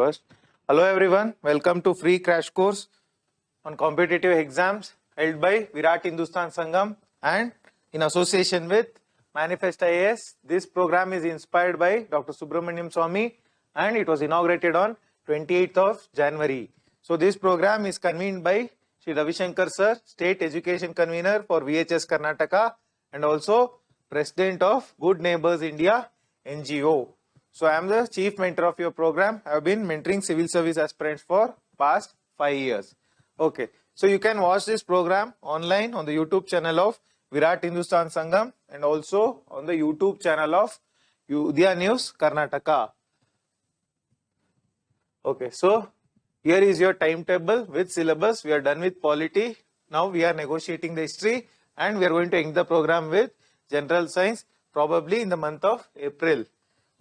First, hello everyone, welcome to free crash course on competitive exams held by Virat Hindustan Sangam and in association with Manifest IAS. This program is inspired by Dr. Swamy and it was inaugurated on 28th of January. So this program is convened by Shri Ravi Shankar sir, State Education Convener for VHS Karnataka and also President of Good Neighbors India NGO. So I am the chief mentor of your program. I have been mentoring civil service aspirants for past 5 years. Okay, so you can watch this program online on the YouTube channel of Virat Hindustan Sangam and also on the YouTube channel of Udaya News Karnataka. Okay, so here is your timetable with syllabus. We are done with polity. Now we are negotiating the history and we are going to end the program with general science probably in the month of April.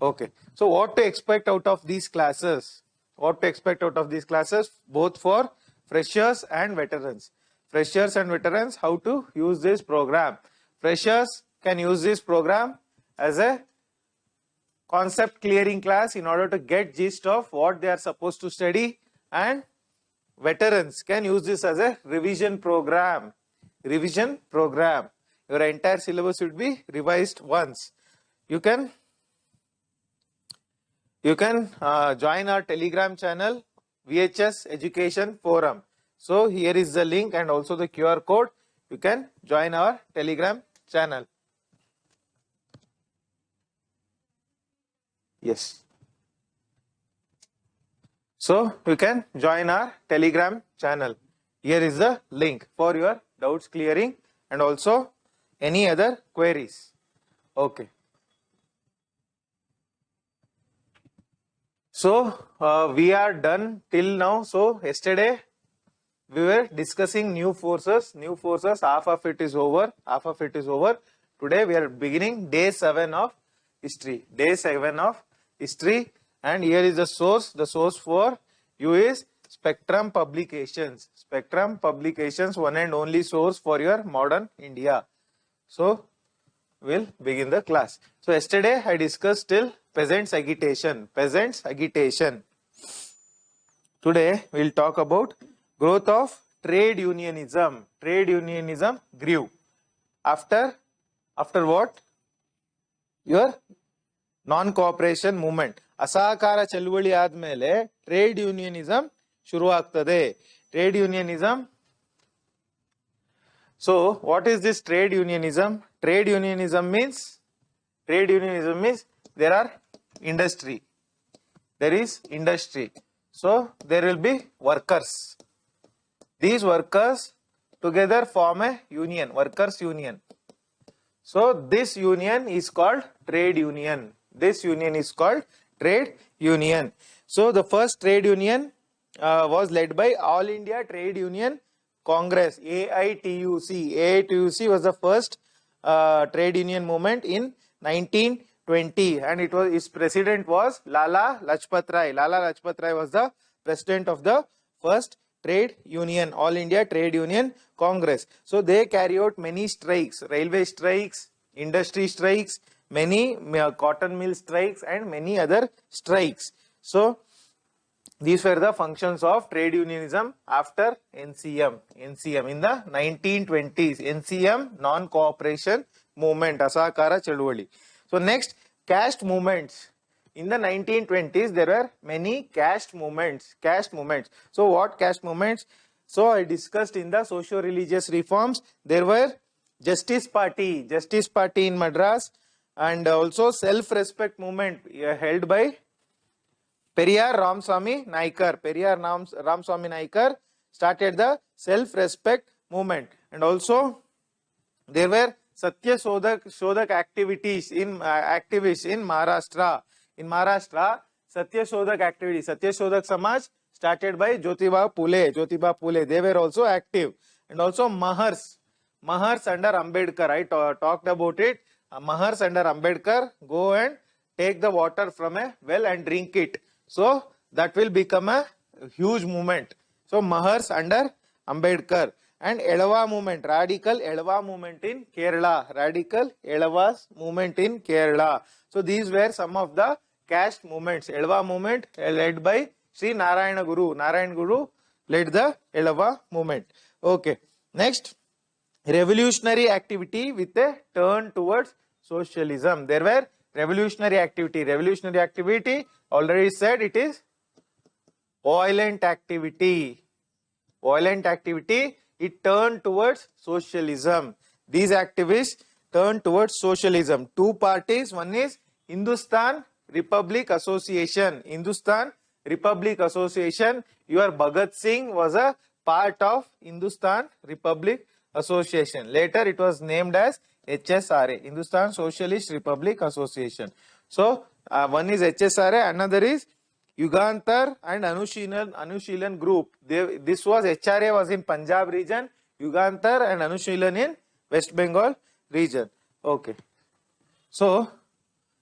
Okay, so what to expect out of these classes? What to expect out of these classes, both for freshers and veterans? Freshers and veterans, how to use this program? Freshers can use this program as a concept clearing class in order to get gist of what they are supposed to study, and veterans can use this as a revision program. Revision program. Your entire syllabus should be revised once. You can join our Telegram channel, VHS Education Forum. So here is the link and also the QR code. You can join our Telegram channel. Yes. So you can join our Telegram channel. Here is the link for your doubts clearing and also any other queries. Okay. So we are done till now. So yesterday we were discussing new forces. New forces, half of it is over. Half of it is over. Today we are beginning day 7 of history. Day 7 of history. And here is the source. The source for you is Spectrum Publications. Spectrum Publications, one and only source for your modern India. So we'll begin the class. So yesterday I discussed till peasants agitation. Peasants agitation. Today we'll talk about growth of trade unionism. Trade unionism grew. After what? Your non-cooperation movement. ಅಸಹಕಾರ ಚಳುವಳಿ ಆದ್ಮೇಲೆ trade ಯೂನಿಯನಿಸಂ ಶುರು ಆಗ್ತದೆ. Trade unionism. So what is this trade unionism? Trade unionism means there are industry. There is industry. So there will be workers. These workers together form a union, workers union. So this union is called trade union. This union is called trade union. So the first trade union was led by All India Trade Union Congress, AITUC. AITUC was the first trade union movement in 1920 and its president was Lala Lajpat Rai. Lala Lajpat Rai was the president of the first trade union, All India Trade Union Congress. So they carry out many strikes, railway strikes, industry strikes, many cotton mill strikes and many other strikes. So these were the functions of trade unionism after NCM in the 1920s. NCM, non-cooperation movement, asahakara chaluvali. So next, caste movements. In the 1920s there were many caste movements. So what caste movements? So I discussed in the socio-religious reforms. There were Justice Party in Madras, and also self-respect movement held by Periyar Ramswamy Naikar. Periyar Ramswamy Naikar started the self-respect movement. And also there were Satya Shodhak activities activists in Maharashtra. In Maharashtra, Satya Shodhak activities, Satya Shodhak Samaj started by Jyotiba Phule. They were also active. And also Mahars under Ambedkar. I talked about it. Mahars under Ambedkar, go and take the water from a well and drink it. So that will become a huge movement. So Mahars under Ambedkar. And Elava movement, radical Elava movement in Kerala. So these were some of the caste movements. Elava movement led by Sri Narayana Guru. Narayana Guru led the Elava movement. Okay. Next, revolutionary activity with a turn towards socialism. There were revolutionary activity. Revolutionary activity, already said, it is violent activity. Violent activity, it turned towards socialism. These activists turned towards socialism. Two parties, one is Hindustan Republic Association. Hindustan Republic Association, your Bhagat Singh was a part of Hindustan Republic Association. Later it was named as HSRA, Hindustan Socialist Republic Association. So one is HSRA, another is Yugantar and Anushilan group. This was HRA was in Punjab region, Yugantar and Anushilan in West Bengal region. Okay. So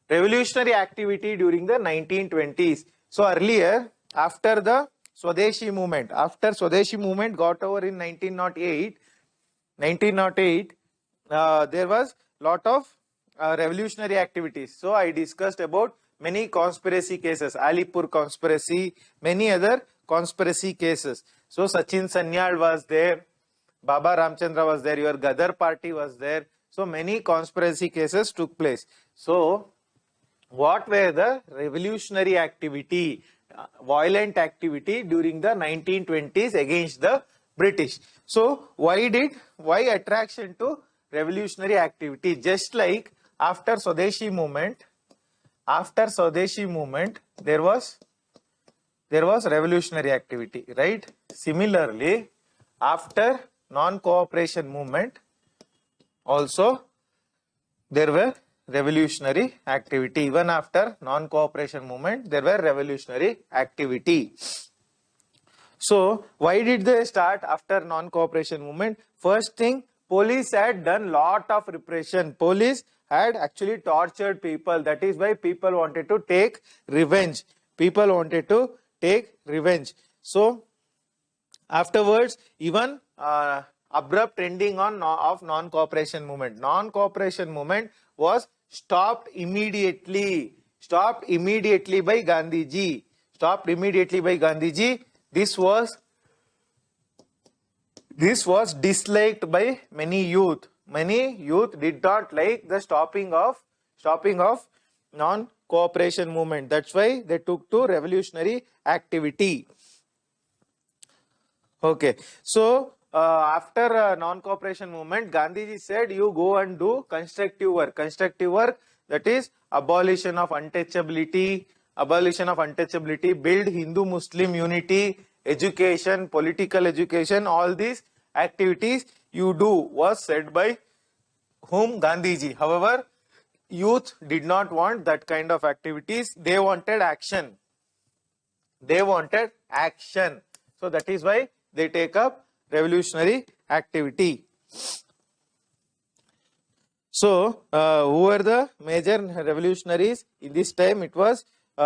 revolutionary activity during the 1920s. So earlier, after the Swadeshi movement, got over in 1908, there was lot of revolutionary activities. So I discussed about many conspiracy cases, Alipur conspiracy, many other conspiracy cases. So Sachin Sanyal was there, Baba Ramchandra was there, your Gadar party was there. So many conspiracy cases took place. So what were the revolutionary activity, violent activity during the 1920s against the British? So why attraction to revolutionary activity? Just like after Swadeshi movement, there was revolutionary activity, right? Similarly, after non-cooperation movement, also there were revolutionary activity. Even after non-cooperation movement, there were revolutionary activity. So why did they start after non-cooperation movement? First thing, police had done lot of repression. Police had actually tortured people. That is why people wanted to take revenge. So afterwards, even abrupt ending of non-cooperation movement. Non-cooperation movement was stopped immediately by Gandhiji. This was disliked by many youth. Many youth did not like the stopping of non-cooperation movement. That's why they took to revolutionary activity. Okay, so after non-cooperation movement, Gandhiji said, you go and do constructive work. Constructive work, that is abolition of untouchability, build Hindu-Muslim unity, education, political education, all these activities you do, was said by whom? Gandhiji. However, youth did not want that kind of activities. They wanted action. So that is why they take up revolutionary activity. So who were the major revolutionaries in this time? It was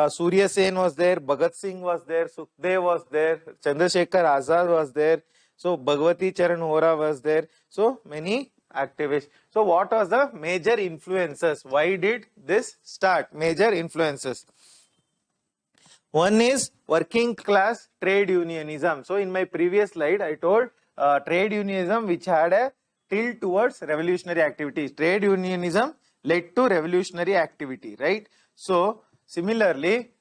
Surya Sen was there, Bhagat Singh was there, Sukhdev was there, Chandrasekhar Azad was there, so Bhagwati Charan Hora was there. So many activists. So what was the major influences? Why did this start? Major influences. One is working class trade unionism. So in my previous slide, I told trade unionism which had a tilt towards revolutionary activities. Trade unionism led to revolutionary activity, right? So similarly,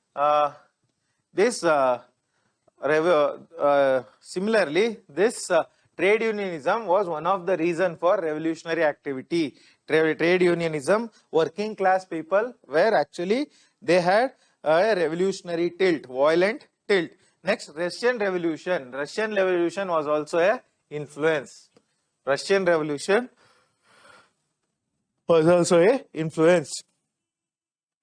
this trade unionism was one of the reason for revolutionary activity. Trade unionism, working class people were actually, they had a revolutionary tilt, violent tilt. Next, Russian Revolution. Russian Revolution was also a influence. Russian Revolution was also a influence.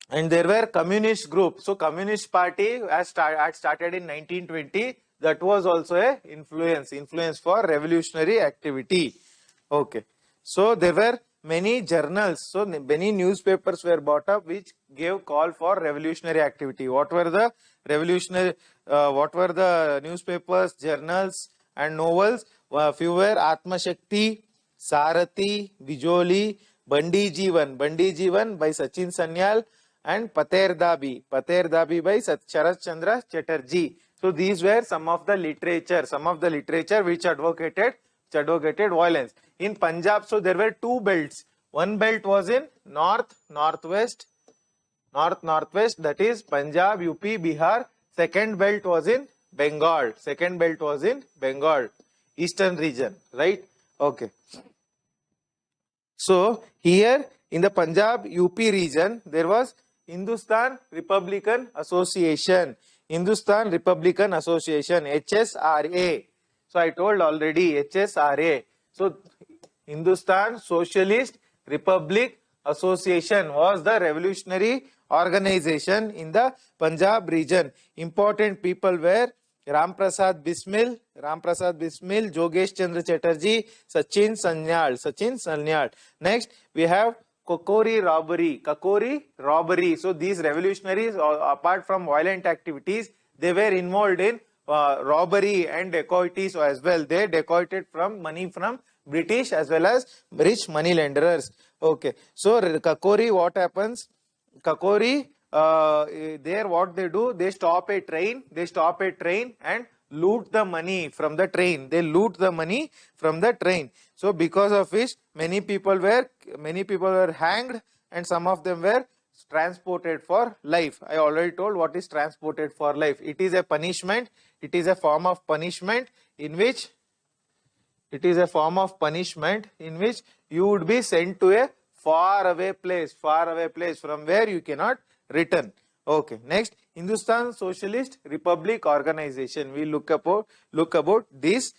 And there were communist groups. So Communist Party had started in 1920. That was also a influence for revolutionary activity. Okay. So there were many journals. So many newspapers were brought up which gave call for revolutionary activity. What were the newspapers, journals and novels? Few were Atma Shakti, Sarathi, Bijoli, Bandi Jeevan by Sachin Sanyal, and Pater Dabi by Sharat Chandra Chatterjee. So these were some of the literature which advocated violence. In Punjab, so there were two belts. One belt was in northwest, that is Punjab, UP, Bihar. Second belt was in Bengal. Eastern region, right? Okay. So here in the Punjab, UP region, there was Hindustan Republican Association, HSRA. So I told already, HSRA. So Hindustan Socialist Republic Association was the revolutionary organization in the Punjab region. Important people were Ram Prasad Bismil, Jogesh Chandra Chatterjee, Sachin Sanyal. Next, we have Kakori robbery. So these revolutionaries, apart from violent activities, they were involved in robbery and dacoities as well. They dacoited money from British as well as rich money lenders. Okay, so Kakori, what happens? Kakori, there what they do, they stop a train and loot the money from the train. So because of which many people were hanged and some of them were transported for life. I already told what is transported for life. It is a punishment. It is a form of punishment in which you would be sent to a far away place from where you cannot return. Okay, next, Hindustan Socialist Republic Organization. We look about this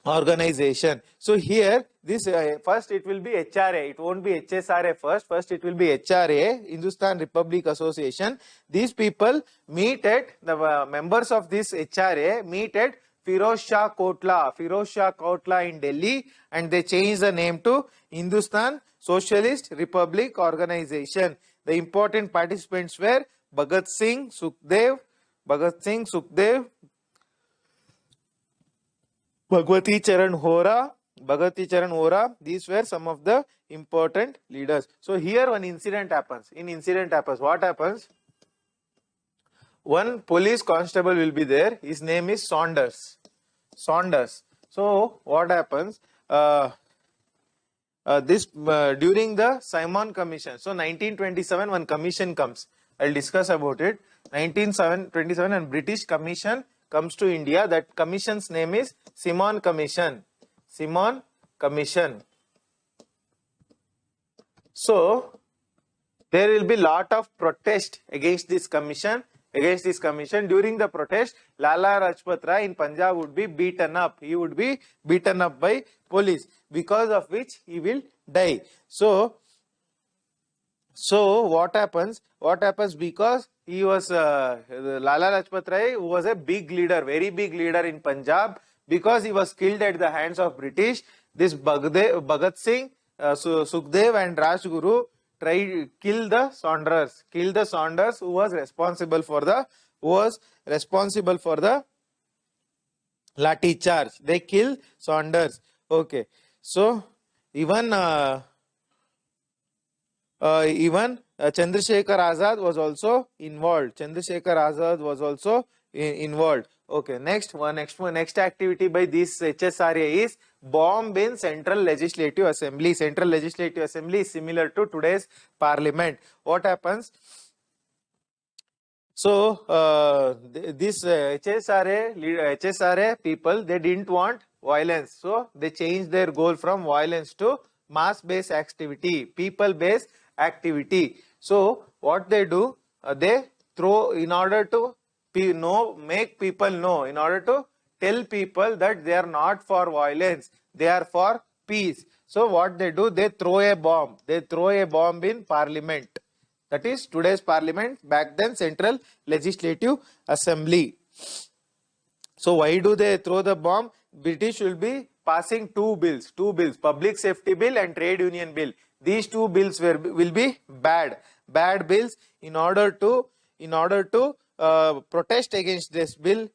organization. So here, this first it will be HRA. It won't be HSRA first. First it will be HRA, Hindustan Republic Association. These people meet at, the members of this HRA meet at Firoz Shah Kotla in Delhi, and they changed the name to Hindustan Socialist Republic Organization. The important participants were Bhagat Singh, Sukhdev, Bhagwati Charan Hora. These were some of the important leaders. So here one incident happens. What happens? One police constable will be there. His name is Saunders. So what happens? During the Simon Commission. So 1927, one commission comes. I'll discuss about it. 1927, and British Commission comes to India. That commission's name is Simon Commission. So there will be lot of protest against this commission. During the protest, Lala Rajpat Rai in Punjab would be beaten up. He would be beaten up by police, because of which he will die. So what happens? Because he was Lala Rajpat Rai was a big leader, very big leader in Punjab. Because he was killed at the hands of British, this Bhagat Singh, Sukhdev and Rajguru tried kill the Saunders, who was responsible for the lathi charge. They kill Saunders. Okay, so even Chandrasekhar Azad was also involved. Okay, next activity by this HSRA is bomb in Central Legislative Assembly. Central Legislative Assembly is similar to today's Parliament. What happens? So this HSRA people, they didn't want violence, so they changed their goal from violence to mass-based activity, people-based activity. So what they do, they throw, in order to make people know, in order to tell people that they are not for violence, they are for peace. So what they do, they throw a bomb in Parliament. That is today's Parliament, back then Central Legislative Assembly. So why do they throw the bomb? British will be passing two bills, Public Safety Bill and Trade Union Bill. These two bills will be bad bills. In order to protest against this bill,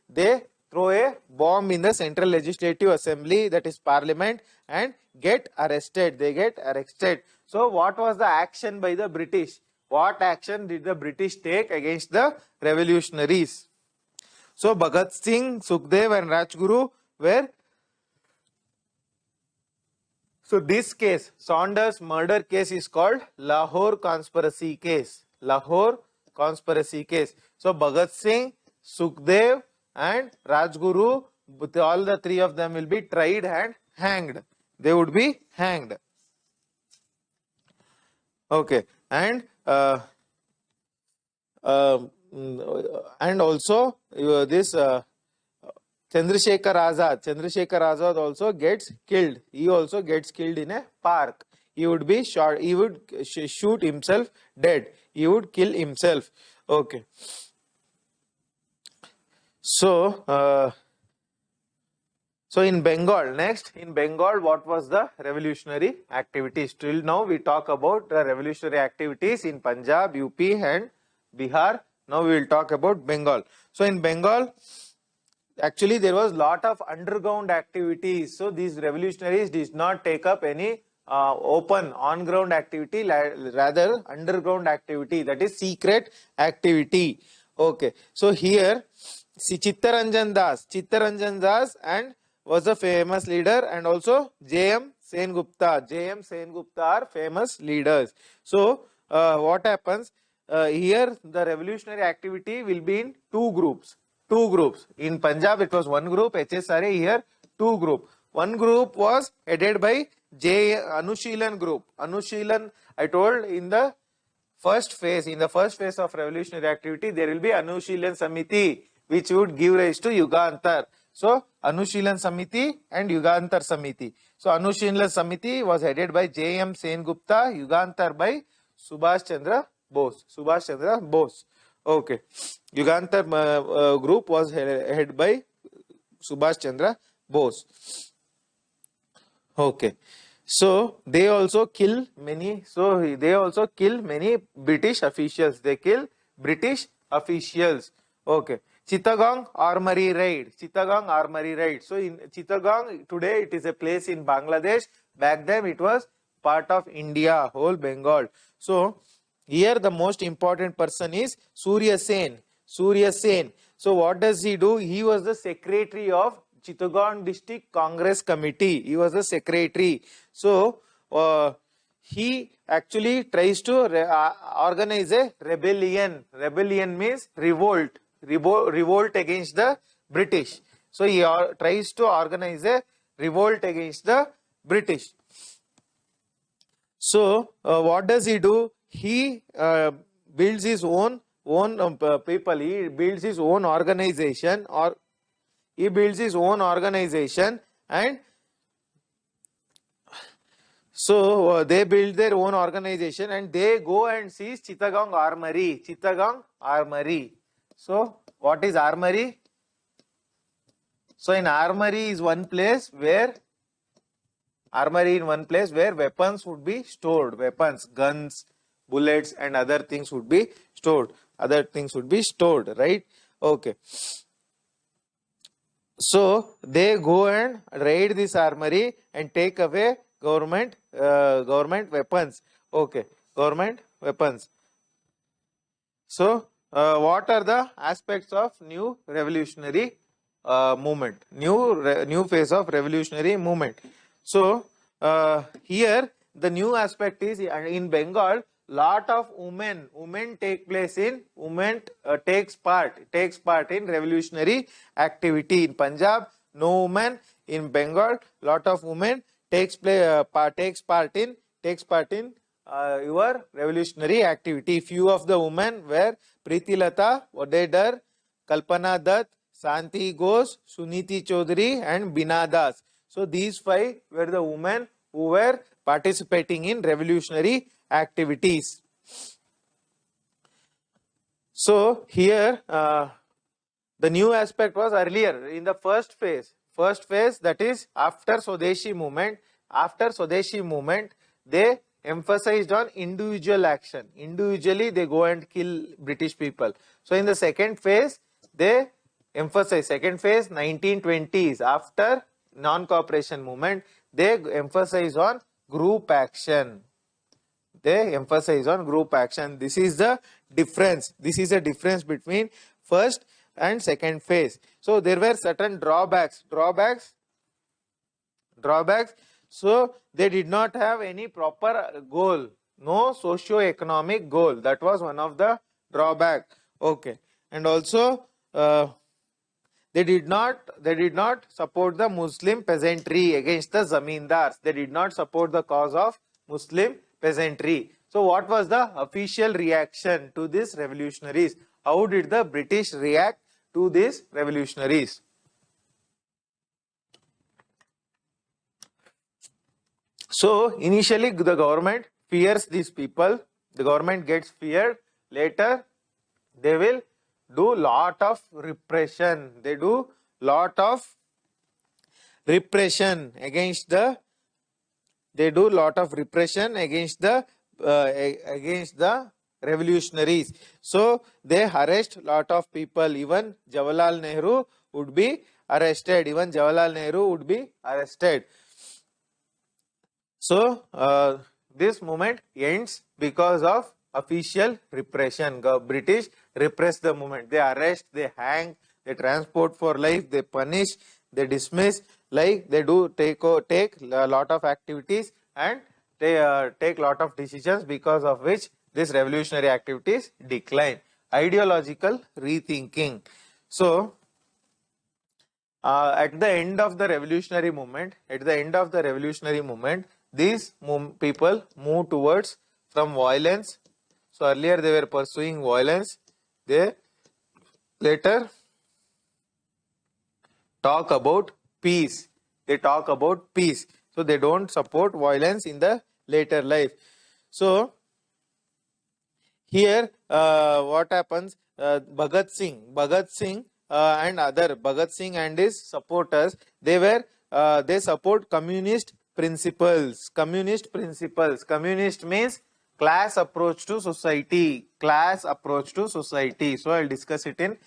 they throw a bomb in the Central Legislative Assembly, that is Parliament, and get arrested. They get arrested. So what was the action by the British? What action did the British take against the revolutionaries? So Bhagat Singh, Sukhdev and Rajguru were. So this case, Saunders murder case, is called Lahore conspiracy case. Lahore conspiracy case. So Bhagat Singh, Sukhdev and Rajguru, all the three of them will be tried and hanged. They would be hanged. Okay, and also this Chandrasekhar Azad also gets killed. He also gets killed in a park. He would be shot. He would shoot himself dead. He would kill himself. Okay. So, so in Bengal, next in Bengal, what was the revolutionary activities? Till now, we talk about the revolutionary activities in Punjab, UP, and Bihar. Now we will talk about Bengal. So in Bengal, actually there was lot of underground activities. So these revolutionaries did not take up any open on ground activity, rather underground activity, that is secret activity. Okay. So here, see Chittaranjan Das and was a famous leader, and also J.M. Sengupta are famous leaders. So what happens here? The revolutionary activity will be in two groups. In Punjab it was one group, HSRA, here two group. One group was headed by Anushilan group. Anushilan, I told in the first phase of revolutionary activity, there will be Anushilan Samiti, which would give rise to Yugantar. So Anushilan Samiti and Yugantar Samiti. So Anushilan Samiti was headed by J.M. Sengupta, Yugantar by Subhash Chandra Bose. Okay. Yugantar group was headed by Subhash Chandra Bose. Okay. So they also kill many. British officials. They kill British officials. Okay. Chittagong Armory Raid. So in Chittagong, today it is a place in Bangladesh. Back then it was part of India, whole Bengal. So here the most important person is Surya Sen. So what does he do? He was the secretary of Chittagong District Congress Committee. He was the secretary. So he actually tries to organize a rebellion. Rebellion means revolt against the British. So he tries to organize a revolt against the British. So what does he do? He builds his own people. He builds his own organization, and so they build their own organization, and they go and seize Chittagong Armory. So what is armory? So in armory is one place where weapons would be stored. Weapons, guns, bullets and other things would be stored. Right? Okay. So they go and raid this armory and take away government weapons. Okay. Government weapons. So what are the aspects of new revolutionary movement? New phase of revolutionary movement. So here the new aspect is in Bengal, lot of women takes part in revolutionary activity. In Punjab, no women. In Bengal, lot of women takes part in your revolutionary activity. Few of the women were Preeti Lata, Wadedar, Kalpana Dutt, Santi Ghosh, Suniti Chaudhary and Bina Das. So these five were the women who were participating in revolutionary activities. So here the new aspect was earlier in the first phase, that is after Swadeshi movement, they emphasized on individual action. Individually they go and kill British people. So in the second phase, they emphasize, 1920s, after non-cooperation movement, they emphasize on group action. They emphasize on group action. This is the difference. This is the difference between first and second phase. So there were certain drawbacks. So they did not have any proper goal, no socio-economic goal. That was one of the drawback. Okay, and also they did not support the Muslim peasantry against the zamindars. They did not support the cause of Muslim peasantry. So what was the official reaction to these revolutionaries? How did the British react to these revolutionaries? So initially the government fears these people. The government gets feared. Later they will do lot of repression. They do lot of repression against the. They do lot of repression against the revolutionaries. So they arrest lot of people. Even Jawaharlal Nehru would be arrested. So this movement ends because of official repression. British repress the movement. They arrest, they hang, they transport for life, they punish, they dismiss. Like they do take a lot of activities, and they take lot of decisions, because of which this revolutionary activities decline. Ideological rethinking. So at the end of the revolutionary movement, these people move towards from violence. So earlier they were pursuing violence. They later talk about peace. So they don't support violence in the later life. So here what happens? Bhagat Singh and his supporters, they support communist principles. Communist means class approach to society. So I'll discuss it in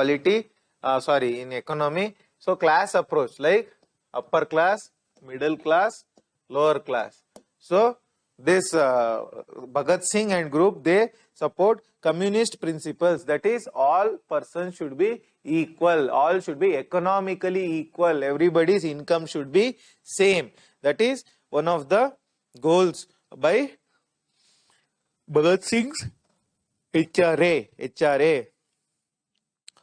in economy. So class approach, like upper class, middle class, lower class. So this Bhagat Singh and group, they support communist principles. That is, all persons should be equal. All should be economically equal. Everybody's income should be same. That is one of the goals by Bhagat Singh's HRA.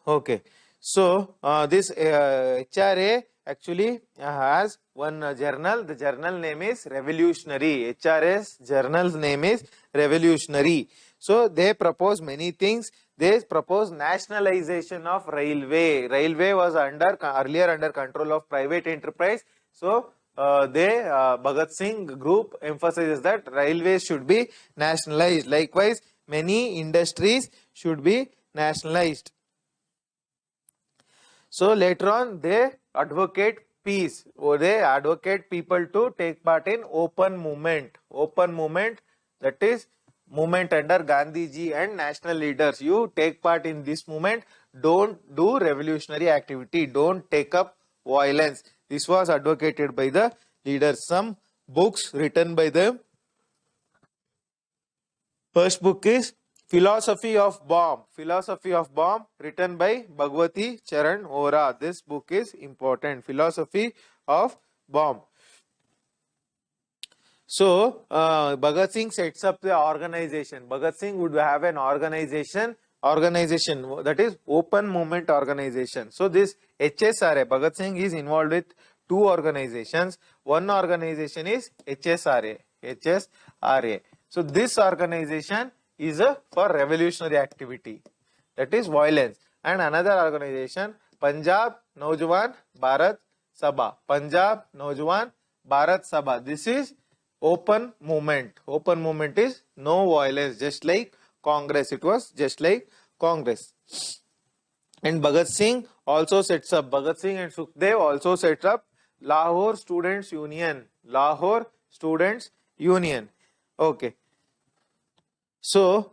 Okay. So this HRA actually has one journal. The journal name is Revolutionary. HRA's journal's name is Revolutionary. So they propose many things. They propose nationalization of railway. Railway was earlier under control of private enterprise. So Bhagat Singh group emphasizes that railways should be nationalized. Likewise, many industries should be nationalized. So later on, they advocate peace, or they advocate people to take part in open movement. That is movement under Gandhiji and national leaders. You take part in this movement. Don't do revolutionary activity. Don't take up violence. This was advocated by the leaders. Some books written by them. First book is Philosophy of Bomb, written by Bhagwati Charan Ora. This book is important. Philosophy of Bomb. So Bhagat Singh sets up the organization. Bhagat Singh would have an organization that is open movement organization. So this HSRA, Bhagat Singh is involved with two organizations. One organization is HSRA. So this organization is for revolutionary activity, that is violence. And another organization, Punjab Naujawan Bharat Sabha. This is open movement. Open movement is no violence, just like Congress. It was just like Congress. And Bhagat Singh and Sukhdev also set up Lahore Students Union. Okay. So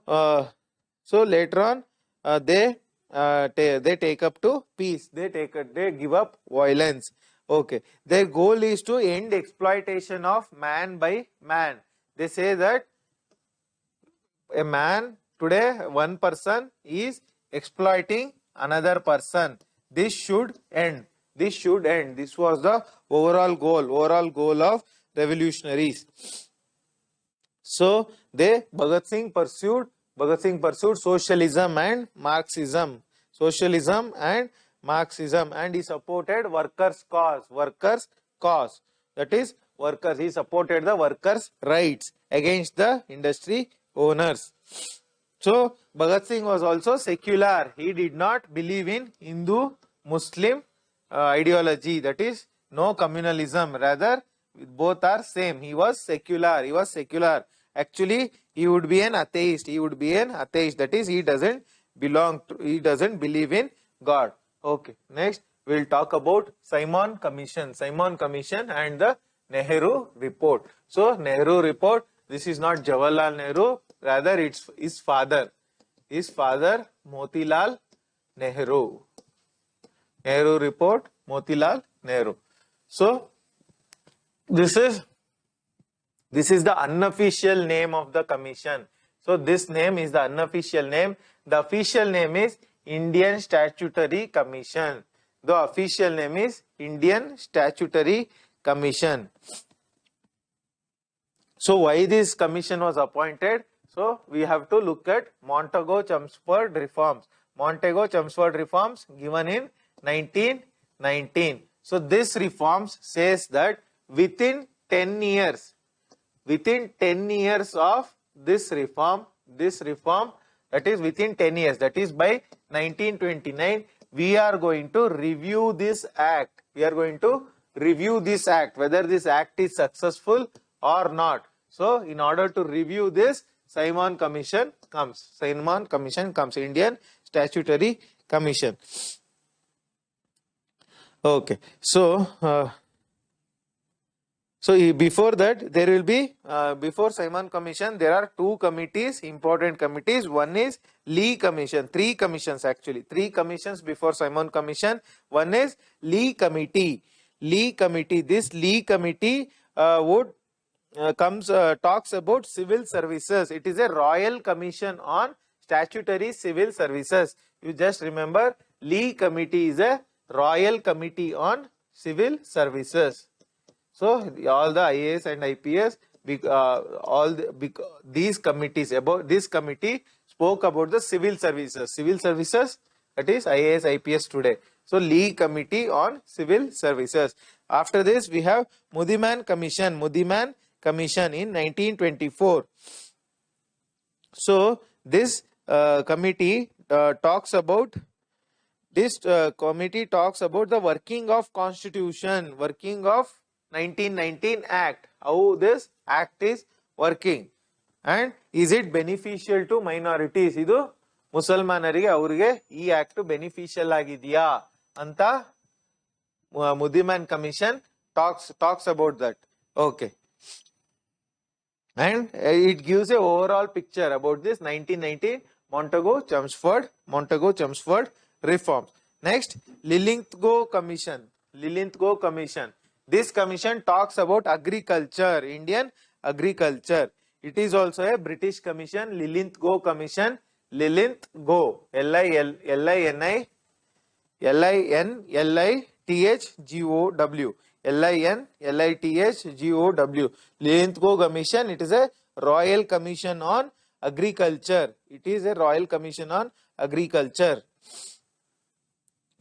later on, they take up to peace. They give up violence. Okay. Their goal is to end exploitation of man by man. They say that a man today, one person is exploiting another person. This should end. This should end. This was the overall goal of revolutionaries. So Bhagat Singh pursued socialism and Marxism. Socialism and Marxism, and he supported workers' cause. That is, workers. He supported the workers' rights against the industry owners. So Bhagat Singh was also secular. He did not believe in Hindu Muslim ideology. That is, no communalism. Rather, both are same. He was secular. Actually, he would be an atheist. That is, he doesn't believe in God. Okay. Next, we'll talk about Simon Commission and the Nehru Report. So, Nehru Report, this is not Jawaharlal Nehru, rather it's his father. Motilal Nehru. Nehru Report, Motilal Nehru. So, this is the unofficial name of the commission. So, this name is the unofficial name. The official name is Indian Statutory Commission. The official name is Indian Statutory Commission. So, why this commission was appointed? So, we have to look at Montagu-Chelmsford reforms. Montagu-Chelmsford reforms given in 1919. So, this reforms says that within 10 years of this reform, that is within 10 years, that is by 1929, we are going to review this act. Whether this act is successful or not. So, in order to review this, Simon Commission comes. Indian Statutory Commission. Okay. So, before that, there will be, before Simon Commission, there are two committees, important committees. One is Lee Commission, three commissions actually. Three commissions before Simon Commission. One is Lee Committee. This Lee Committee talks about civil services. It is a royal commission on statutory civil services. You just remember, Lee Committee is a royal committee on civil services. So, all the IAS and IPS, these committees, about this committee spoke about the civil services. That is IAS, IPS today. So, Lee Committee on Civil Services. After this, we have Muddiman Commission in 1924. So, this committee talks about the working of Constitution, working of 1919 Act, how this Act is working, and is it beneficial to minorities? Idu ಮುಸಲ್ಮಾನರಿಗೆ ಅವರಿಗೆ ಈ act beneficial ಆಗಿದೆಯಾ ಅಂತ Muddiman Commission talks about that. Okay. And it gives a overall picture about this 1919 Montagu-Chelmsford reforms. Next, Lilongwe Commission. This commission talks about agriculture, Indian agriculture. It is also a British commission, Lilongwe Commission. Lilongwe, L-I-N-L-I-T-H-G-O-W. Lilongwe Commission, it is a royal commission on agriculture.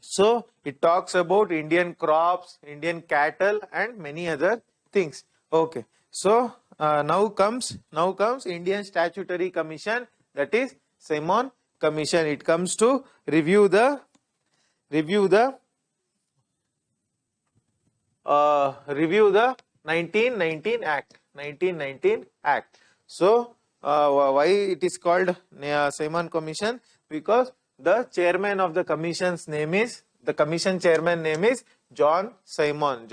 So, it talks about Indian crops, Indian cattle and many other things. Okay. So, now comes Indian Statutory Commission, that is Simon Commission. It comes to review the 1919 Act. So, why it is called Simon Commission? Because the chairman of the commission chairman name is John Simon.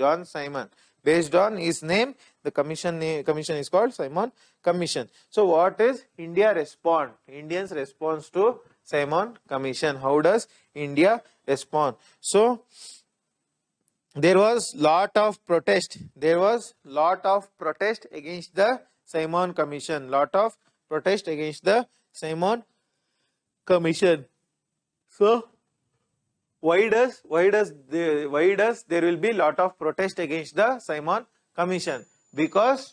Based on his name, the commission is called Simon Commission. So, what is India's response to Simon Commission? How does India respond? So, there was lot of protest against the Simon Commission. protest against the Simon Commission. So why does there will be lot of protest against the Simon Commission? Because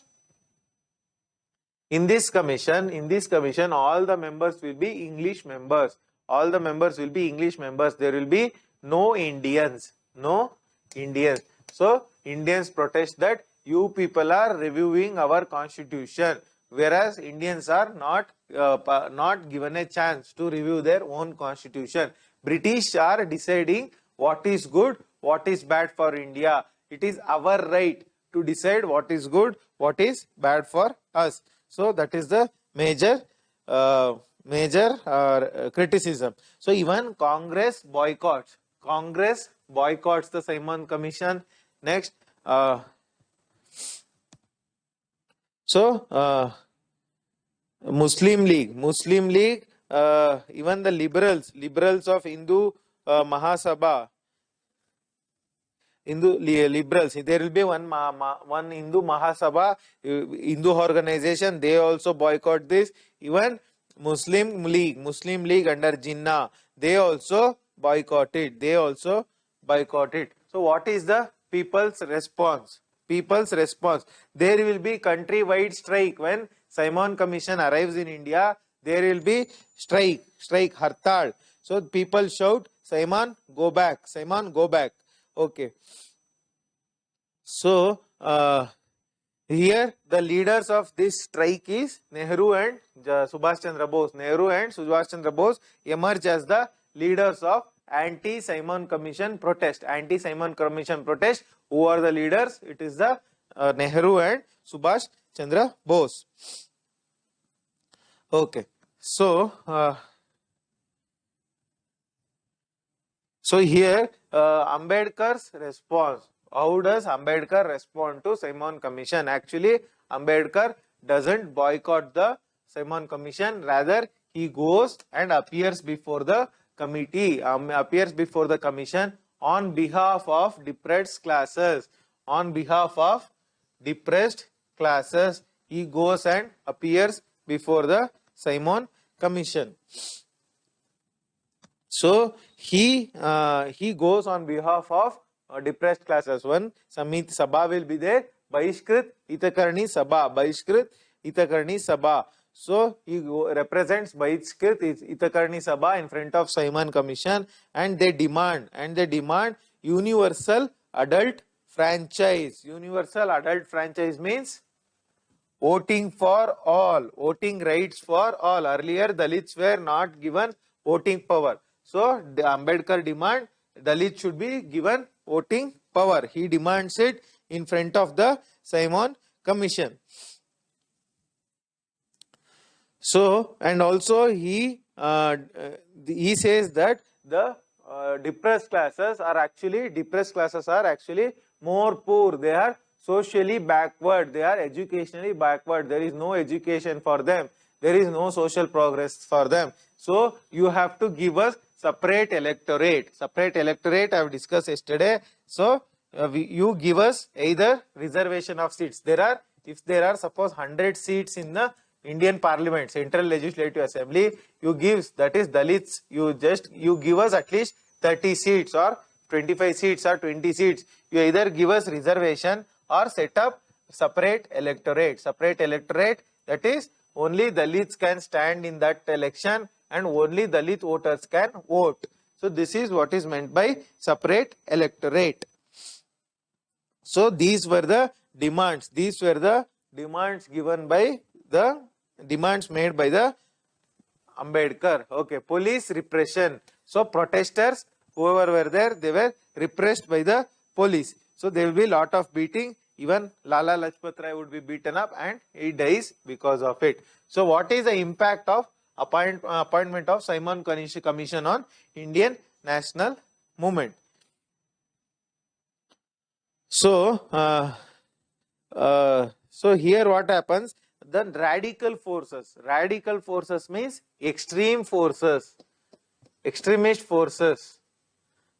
in this commission, all the members will be English members. All the members will be English members. There will be no Indians. No Indians. So Indians protest that you people are reviewing our constitution, whereas Indians are not given a chance to review their own constitution. British are deciding what is good, what is bad for India. It is our right to decide what is good, what is bad for us. So that is the major criticism. So even Congress boycotts the Simon Commission. Next, Muslim League, even the liberals of Hindu Mahasabha, liberals, there will be one Hindu Mahasabha, Hindu organization, they also boycott this. Even Muslim League under Jinnah, they also boycott it. So what is the people's response? There will be countrywide strike when Simon Commission arrives in India. There will be strike, hartal. So people shout, Simon, go back. Okay. So here the leaders of this strike is Nehru and Subhash Chandra Bose. Nehru and Subhash Chandra Bose emerge as the leaders of anti-Simon Commission protest. Who are the leaders? It is the Nehru and Subhash Chandra Bose. Okay. So here Ambedkar's response. How does Ambedkar respond to Simon Commission? Actually, Ambedkar doesn't boycott the Simon Commission. Rather, he goes and appears before the committee, appears before the commission on behalf of depressed classes. He goes and appears before the Simon Commission. So he goes on behalf of depressed classes. One Samit Sabha will be there. Bahishkrit Itakarni Sabha. So he represents Bahishkrit Itakarni Sabha in front of Simon Commission, and they demand universal adult franchise. Universal adult franchise means voting for all, voting rights for all. Earlier Dalits were not given voting power. So the Ambedkar demand Dalits should be given voting power. He demands it in front of the Simon Commission. So, and also he says that the depressed classes are actually more poor. They are socially backward. They are educationally backward. There is no education for them. There is no social progress for them. So you have to give us separate electorate. I have discussed yesterday. So you give us either reservation of seats. If there are suppose 100 seats in the Indian Parliament, Central Legislative Assembly, you give, that is Dalits, you give us at least 30 seats or 25 seats or 20 seats. You either give us reservation or set up separate electorate. That is, only Dalits can stand in that election and only Dalit voters can vote. So this is what is meant by separate electorate. So these were the demands. These were the demands given by the demands made by the Ambedkar. Okay, police repression. So protesters, whoever were there, they were repressed by the police. So there will be lot of beating. Even Lala Lajpat Rai would be beaten up and he dies because of it. So what is the impact of appointment of Simon Commission on Indian national movement? So here what happens? The radical forces means extreme forces, extremist forces,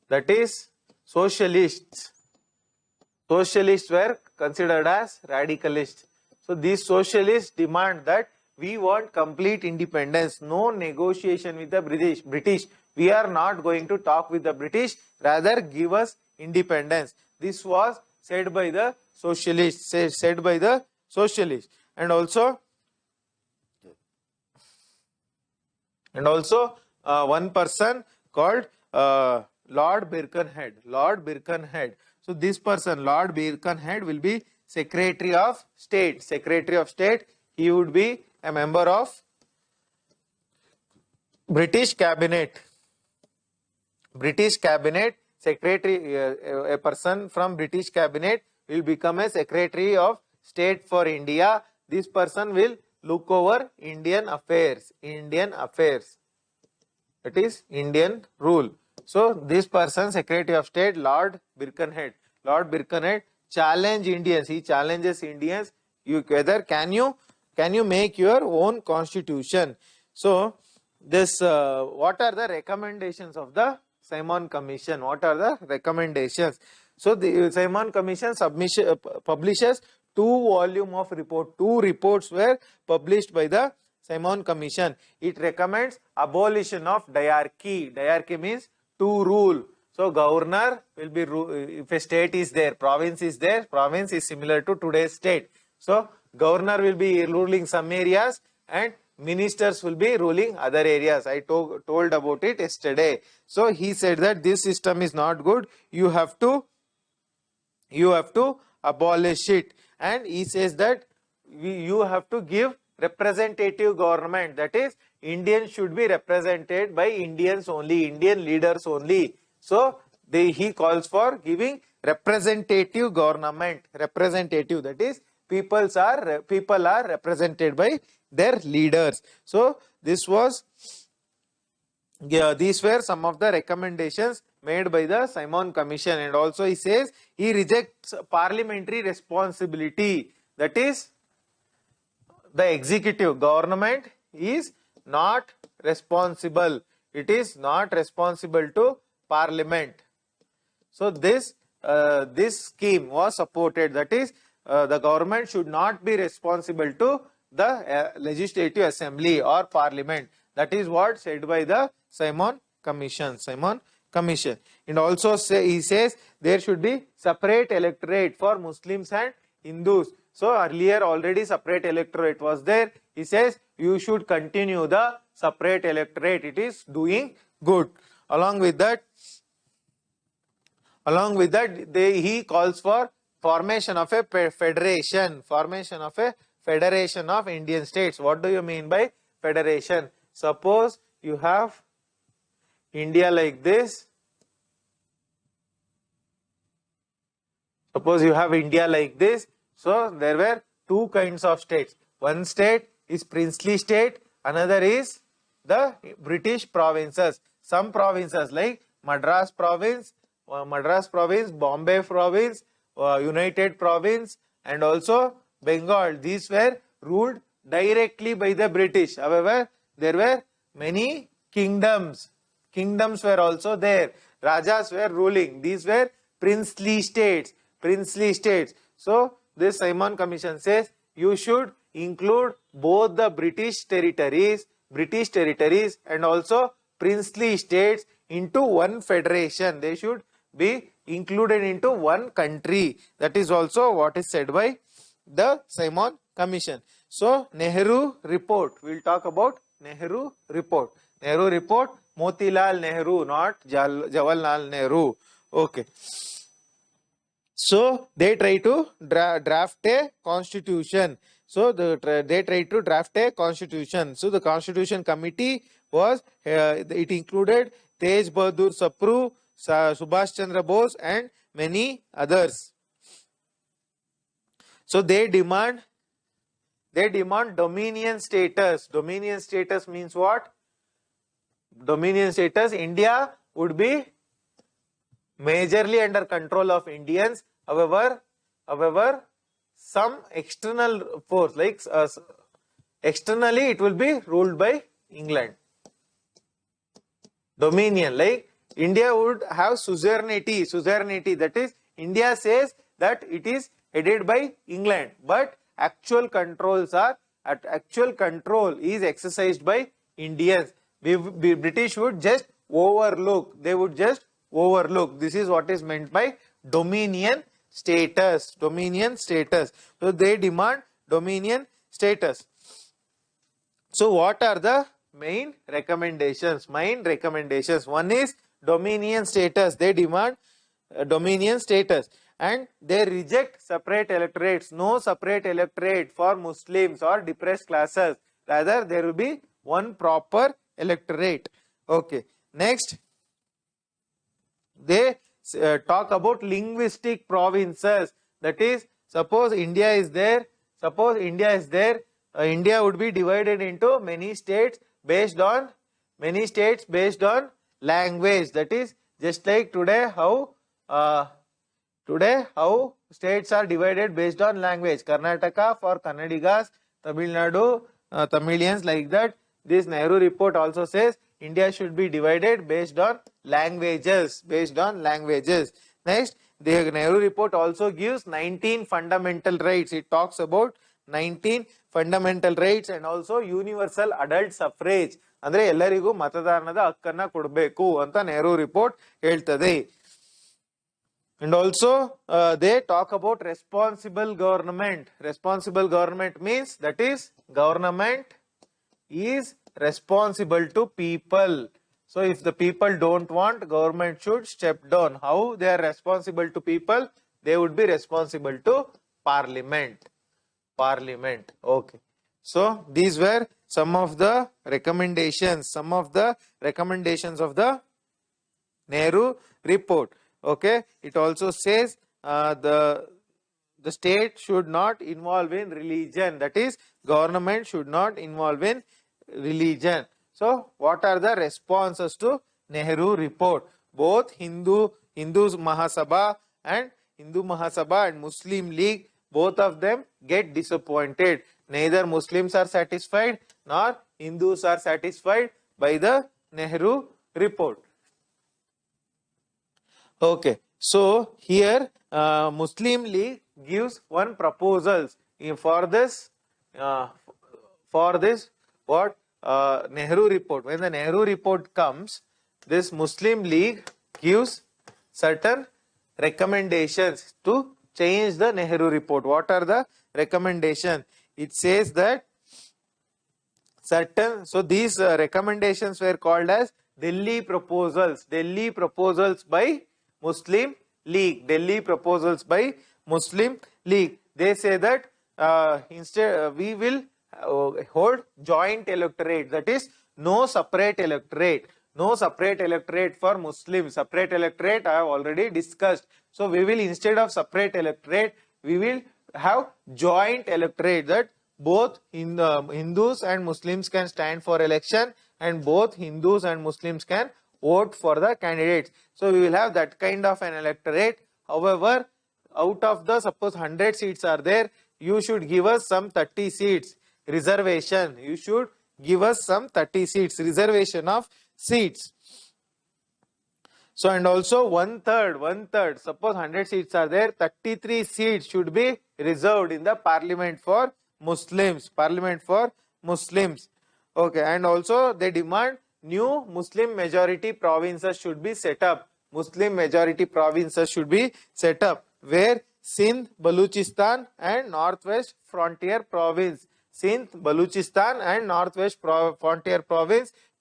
that is socialists. Socialists were considered as radicalists. So these socialists demand that we want complete independence, no negotiation with the British. We are not going to talk with the British, rather give us independence. This was said by the socialists, said by the socialists. And also one person called Lord Birkenhead. Lord Birkenhead. So this person, Lord Birkenhead, will be Secretary of State. Secretary of State. He would be a member of British Cabinet. British Cabinet Secretary. A person from British Cabinet will become a Secretary of State for India. This person will look over Indian affairs. Indian affairs. That is Indian rule. So this person, Secretary of State, Lord Birkenhead. Lord Birkenhead challenge Indians. He challenges Indians. Whether can you make your own constitution? So this what are the recommendations of the Simon Commission? What are the recommendations? So the Simon Commission publishes 2 volumes of report. 2 reports were published by the Simon Commission. It recommends abolition of diarchy. Diarchy means to rule. So governor will be, if a state is there, province is there, province is similar to today's state. So governor will be ruling some areas and ministers will be ruling other areas. I told about it yesterday. So he said that this system is not good. You have to abolish it. And he says that you have to give representative government. That is, Indians should be represented by Indians only, Indian leaders only. So he calls for giving representative government. Representative, that is, people are represented by their leaders. So these were some of the recommendations made by the Simon Commission. And also he says he rejects parliamentary responsibility. That is, the executive government is not responsible. It is not responsible to parliament. So this scheme was supported. That is, the government should not be responsible to the legislative assembly or parliament. That is what said by the Simon Commission. Simon Commission. And also he says there should be separate electorate for Muslims and Hindus. So earlier already separate electorate was there. He says you should continue the separate electorate. It is doing good. Along with that, he calls for formation of a federation. Formation of a federation of Indian states. What do you mean by federation? Suppose you have India like this. Suppose you have India like this. So there were 2 kinds of states. One state is princely state. Another is the British provinces. Some provinces like Madras province, Bombay province, United province, and also Bengal. These were ruled directly by the British. However, there were many kingdoms. Kingdoms were also there. Rajas were ruling. These were princely states. Princely states. So this Simon Commission says you should include both the British territories and also princely states into one federation. They should be included into one country. That is also what is said by the Simon Commission. So Nehru Report. We will talk about Nehru Report. Nehru Report, Motilal Nehru, not Jawaharlal Nehru. Okay. So they try to draft a constitution. So they try to draft a constitution. So the constitution committee was, it included Tej Bahadur Sapru, Subhash Chandra Bose and many others. So they demand dominion status. Dominion status means what? Dominion status, India would be majorly under control of Indians. However, some external force, like externally it will be ruled by England. Dominion, like India would have suzerainty. Suzerainty, that is, India says that it is headed by England, but actual controls are actual control is exercised by Indians. British would just overlook. They would just overlook. This is what is meant by dominion status. Dominion status. So they demand dominion status. So what are the main recommendations? Main recommendations. One is dominion status. They demand dominion status, and they reject separate electorates. No separate electorate for Muslims or depressed classes. Rather, there will be one proper electorate. Okay. Next, they talk about linguistic provinces. That is, suppose India is there. India would be divided into many states based on language. That is just like today how states are divided based on language. Karnataka for Kannadigas, Tamil Nadu, Tamilians, like that. This Nehru report also says India should be divided based on languages. Next, the Nehru report also gives 19 fundamental rights. It talks about 19 fundamental rights and also universal adult suffrage. ಅಂದ್ರೆ ಎಲ್ಲರಿಗೂ ಮತದಾನದ ಹಕ್ಕನ್ನ ಕೊಡಬೇಕು ಅಂತ Nehru report ಹೇಳ್ತದೆ. And also they talk about responsible government. Responsible government means that is government is responsible to people. So if the people don't want, government should step down. How they are responsible to people? They would be responsible to parliament. Okay. So these were some of the recommendations of the Nehru report. Okay. It also says the state should not involve in religion. That is, government should not involve in religion. So what are the responses to Nehru report? Both Hindus Mahasabha and Muslim League, both of them get disappointed. Neither Muslims are satisfied nor Hindus are satisfied by the Nehru report. Okay, so here Muslim League gives one proposals for this Nehru report. When the Nehru report comes, this Muslim League gives certain recommendations to change the Nehru report. What are the recommendations? It says that so these recommendations were called as Delhi proposals by Muslim League. They say that instead we will hold joint electorate. That is, no separate electorate for Muslims. Separate electorate I have already discussed. So we will, instead of separate electorate, we will have joint electorate, that both Hindus and Muslims can stand for election and both Hindus and Muslims can vote for the candidates. So we will have that kind of an electorate. However, out of the, suppose 100 seats are there, you should give us some 30 seats reservation. You should give us some 30 seats reservation of seats. So, and also one third, suppose 100 seats are there, 33 seats should be reserved in the parliament for Muslims. Okay, and also they demand new Muslim majority provinces should be set up. Where Sindh, Baluchistan and Northwest Frontier Province.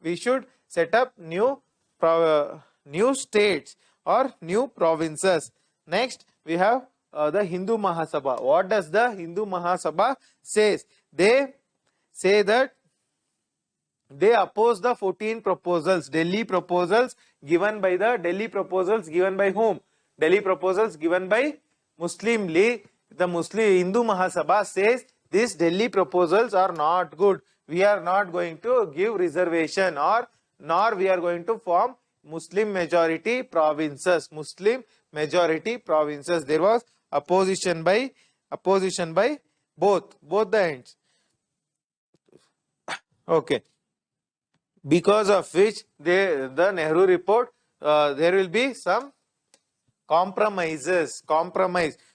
We should set up new states or new provinces. Next, we have the Hindu Mahasabha. What does the Hindu Mahasabha says? They say that they oppose the 14 proposals, Delhi proposals given by whom? Delhi proposals given by Muslim League. The Hindu Mahasabha says these Delhi proposals are not good. We are not going to give reservation nor we are going to form Muslim majority provinces. There was opposition by both the ends. Okay. Because of which the Nehru report, there will be some compromise.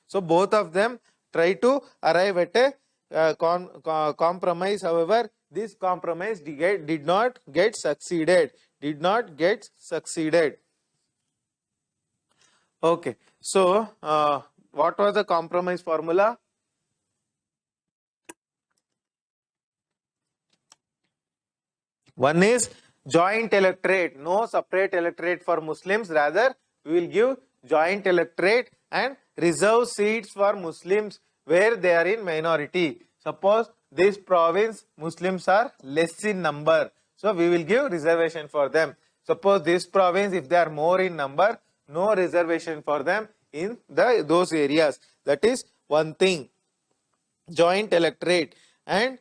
So both of them try to arrive at a compromise. However, this compromise did not get succeeded. Did not get succeeded. Okay. So, what was the compromise formula? One is joint electorate, no separate electorate for Muslims. Rather, we will give joint electorate and reserve seats for Muslims where they are in minority. Suppose this province Muslims are less in number, so we will give reservation for them. Suppose this province, if they are more in number, no reservation for them in those areas. That is one thing. Joint electorate. And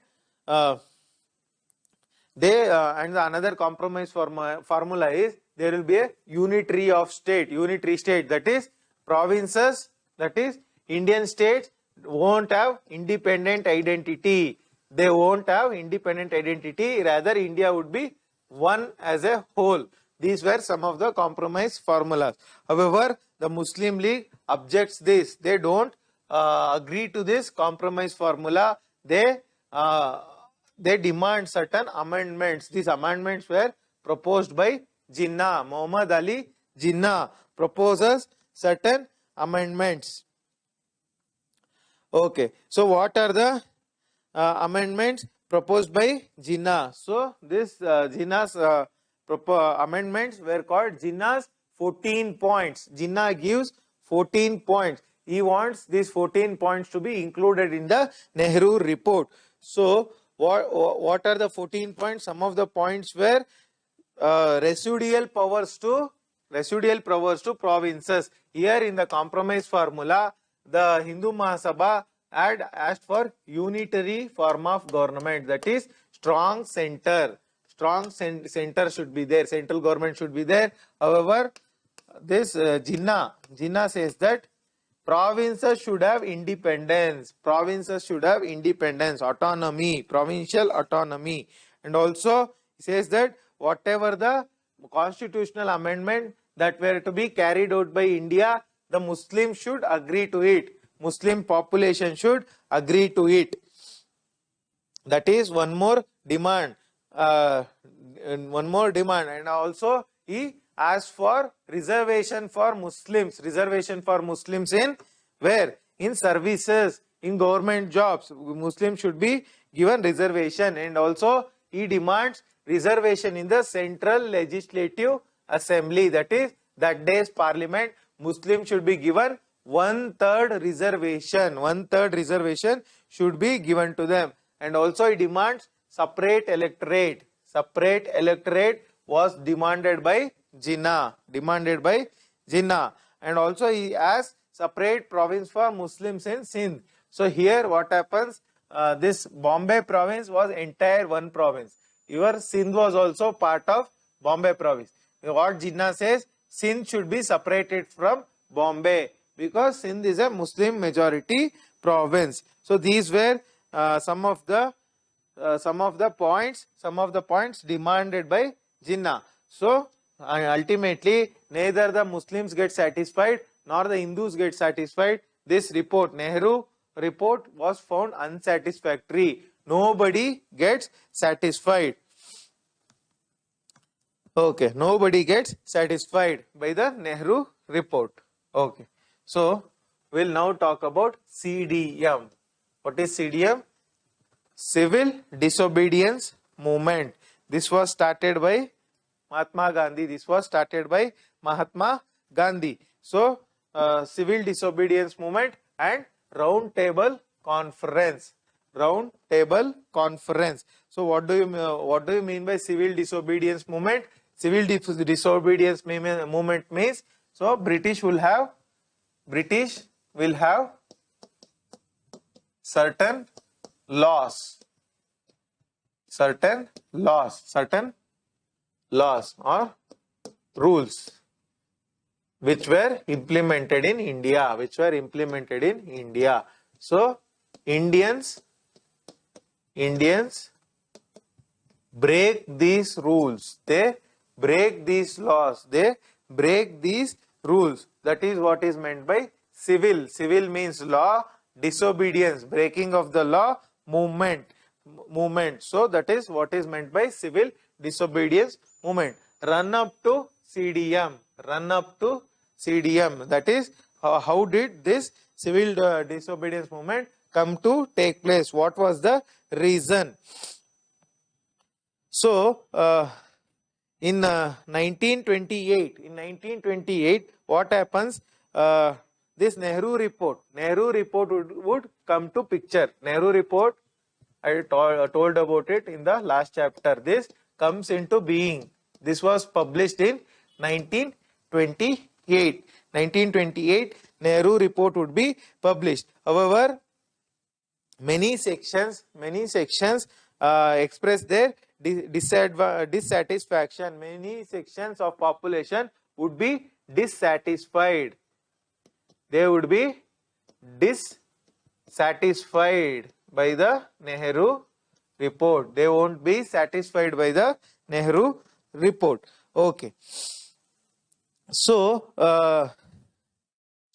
and another compromise formula is there will be a unitary of state, unitary state, that is provinces, that is Indian states won't have independent identity. They won't have independent identity, rather India would be one as a whole. These were some of the compromise formulas. However, the Muslim League objects this. They don't agree to this compromise formula. They demand certain amendments. These amendments were proposed by Jinnah. Muhammad Ali Jinnah proposes certain amendments. Okay, so what are the amendments proposed by Jinnah? So this Jinnah's amendments were called Jinnah's 14 points. Jinnah gives 14 points. He wants these 14 points to be included in the Nehru Report. So what are the 14 points? Some of the points were residual powers to provinces. Here in the compromise formula, the Hindu Mahasabha had asked for unitary form of government, that is strong center. Strong center should be there, central government should be there. However, this Jinnah says that provinces should have independence. Provinces should have independence, autonomy, provincial autonomy. And also says that whatever the constitutional amendment that were to be carried out by India, the Muslims should agree to it. Muslim population should agree to it. That is one more demand. And also he asked for reservation for Muslims. Reservation for Muslims in where? In services, in government jobs. Muslims should be given reservation. And also he demands reservation in the Central Legislative Assembly. That is that day's parliament. Muslims should be given 1/3 reservation. 1/3 reservation should be given to them. And also he demands separate electorate. Separate electorate was demanded by Jinnah. And also he asked separate province for Muslims in Sindh. So here what happens? This Bombay province was entire one province. Your Sindh was also part of Bombay province. What Jinnah says, Sindh should be separated from Bombay because Sindh is a Muslim majority province. So these were some of the points demanded by Jinnah. So ultimately neither the Muslims get satisfied nor the Hindus get satisfied. This report, Nehru Report, was found unsatisfactory. Nobody gets satisfied. Okay, nobody gets satisfied by the Nehru Report. Okay, so we'll now talk about CDM. What is CDM? Civil Disobedience Movement. This was started by Mahatma Gandhi. So, Civil Disobedience Movement and Round Table Conference. So, what do you mean by Civil Disobedience Movement? Civil Disobedience Movement means, so British will have certain laws or rules which were implemented in India. So Indians break these rules. They break these laws. They break these rules. That is what is meant by civil. Civil means law, disobedience, breaking of the law, movement. So that is what is meant by civil disobedience movement. Run up to CDM. Run up to CDM. That is how did this civil disobedience movement come to take place? What was the reason? So in 1928, what happens? This Nehru Report would come to picture. Nehru Report, I told about it in the last chapter. This comes into being. This was published in 1928. 1928, Nehru Report would be published. However, many sections express their dissatisfaction. Many sections of population would be dissatisfied. They would be dissatisfied by the Nehru Report. They won't be satisfied by the Nehru Report. Okay. So,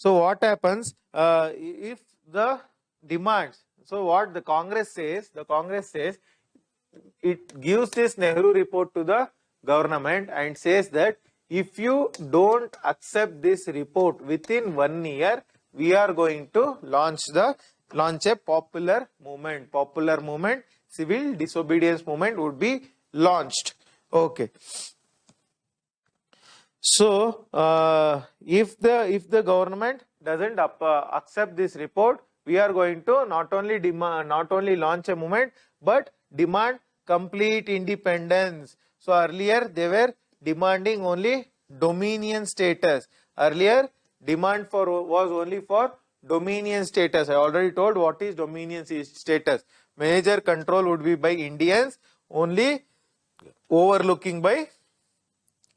what happens if the demands? So what the Congress says, it gives this Nehru Report to the government and says that if you don't accept this report within 1 year, we are going to launch a popular movement, civil disobedience movement would be launched. Okay. So if the government doesn't accept this report, we are going to not only launch a movement but demand complete independence. So earlier they were demanding only dominion status. Earlier demand was only for dominion status. I already told what is dominion status. Major control would be by Indians, only overlooking by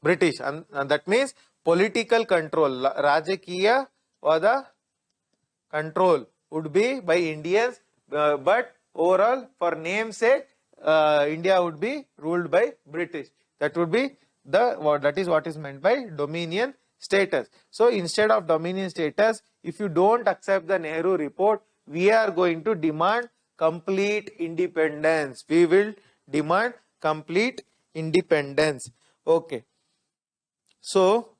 British, and that means political control. Rajakiya or the control would be by Indians, but overall for namesake India would be ruled by British. That would be that is what is meant by dominion status. So instead of dominion status, if you don't accept the Nehru Report, we are going to demand complete independence. We will demand complete independence. Okay. So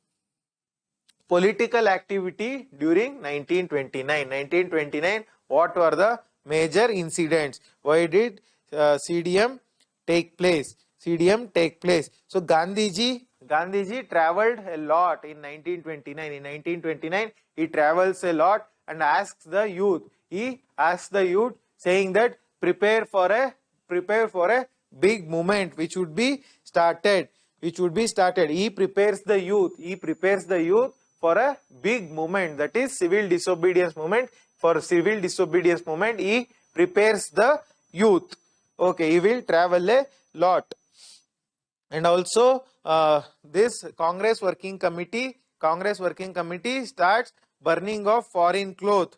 political activity during 1929. What were the major incidents? Why did CDM take place? So Gandhiji travelled a lot in 1929. In 1929, he travels a lot and asks the youth. He asks the youth, saying that prepare for a big movement which would be started. He prepares the youth for a big movement, that is civil disobedience movement. For civil disobedience movement, he prepares the youth. Okay, he will travel a lot. And also this Congress working committee starts burning of foreign cloth.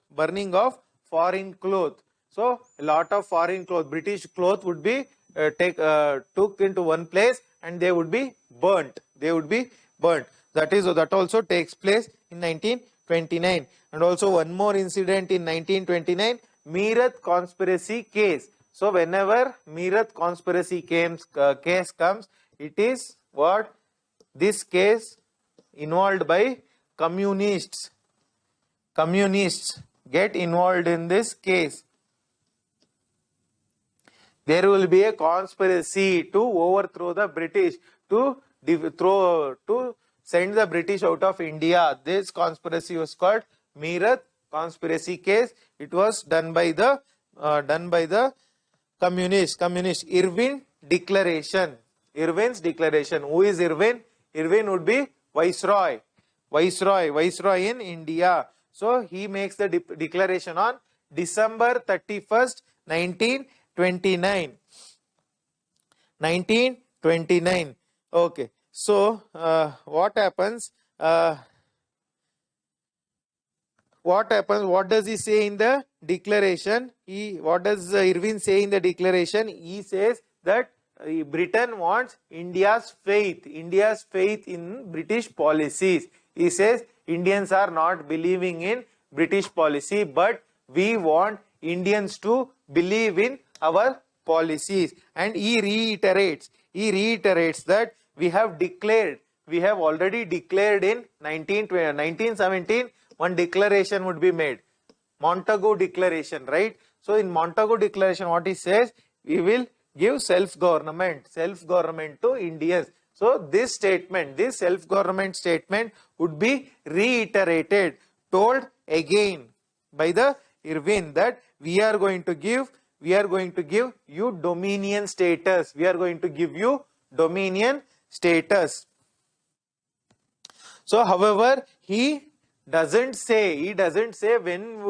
So a lot of foreign cloth, British cloth would be took into one place and they would be burnt. That also takes place in 1929. And also one more incident in 1929, Meerut conspiracy case. So whenever Meerut conspiracy case comes, it is what? This case involved by communists. Communists get involved in this case. There will be a conspiracy to overthrow the British, to send the British out of India. This conspiracy was called Meerut conspiracy case. It was done by the communists. Irwin Declaration. Irwin's Declaration. Who is Irwin? Irwin would be Viceroy in India. So he makes the declaration on December 31st, 1929. Okay. So what happens? What does he say in the declaration? What does Irwin say in the declaration? He says that Britain wants India's faith in British policies. He says Indians are not believing in British policy, but we want Indians to believe in our policies. And he reiterates that we have already declared in 1917, one declaration would be made, Montagu Declaration, right? So in Montagu Declaration, what he says, we will give self-government to Indians. So this statement, this self-government statement would be reiterated, told again by the Irwin, that we are going to give you dominion status. We are going to give you dominion status. So, however, he doesn't say when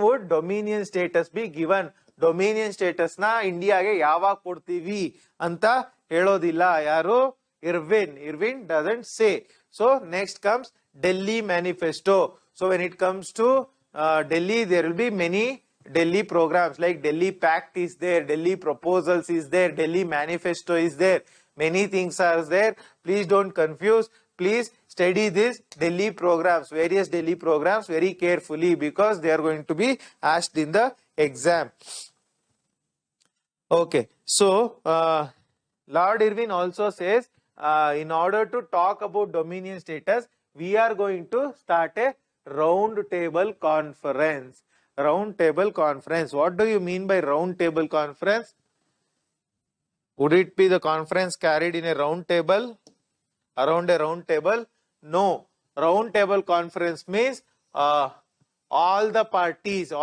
would dominion status be given. Dominion status na India ge yavag kodtivi anta helodilla yaru Irwin doesn't say. So next comes Delhi Manifesto. So when it comes to Delhi, there will be many Delhi programs, like Delhi Pact is there, Delhi Proposals is there, Delhi Manifesto is there. Many things are there. Please don't confuse. Please study this Delhi programs, various Delhi programs very carefully, because they are going to be asked in the exam. Okay, so Lord Irwin also says, in order to talk about dominion status, we are going to start a round table conference. Round table conference. What do you mean by round table conference? Would it be the conference carried in a round table? Around a round table? No. Round table conference means all the parties,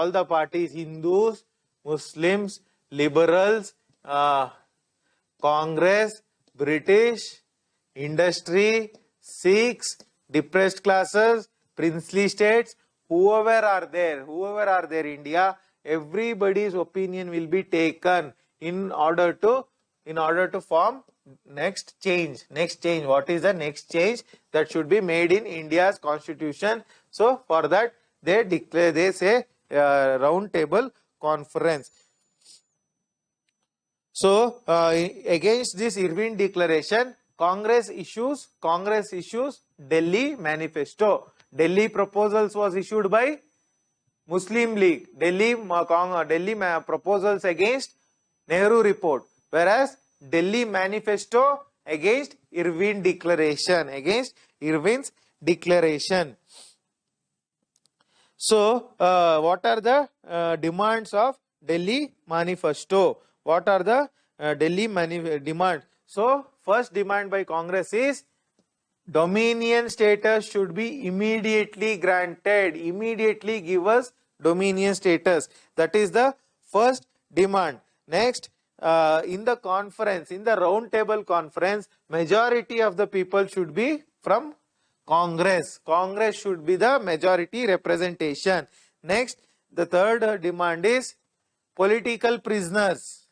Hindus, Muslims, liberals, Congress, British, industry, Sikhs, depressed classes, princely states, whoever are there, India, everybody's opinion will be taken in order to form next change. What is the next change that should be made in India's constitution? So for that, they say round table conference. So against this Irwin Declaration, Congress issues Delhi Manifesto. Delhi Proposals was issued by Muslim League. Delhi proposals against Nehru Report, whereas Delhi Manifesto against Irwin Declaration, against Irwin's Declaration. So what are the demands of Delhi Manifesto? What are the Delhi demands? So first demand by Congress is dominion status should be immediately granted. Immediately give us dominion status. That is the first demand. Next, in the conference, in the round table conference, majority of the people should be from Congress. Congress should be the majority representation. Next, the third demand is political prisoners.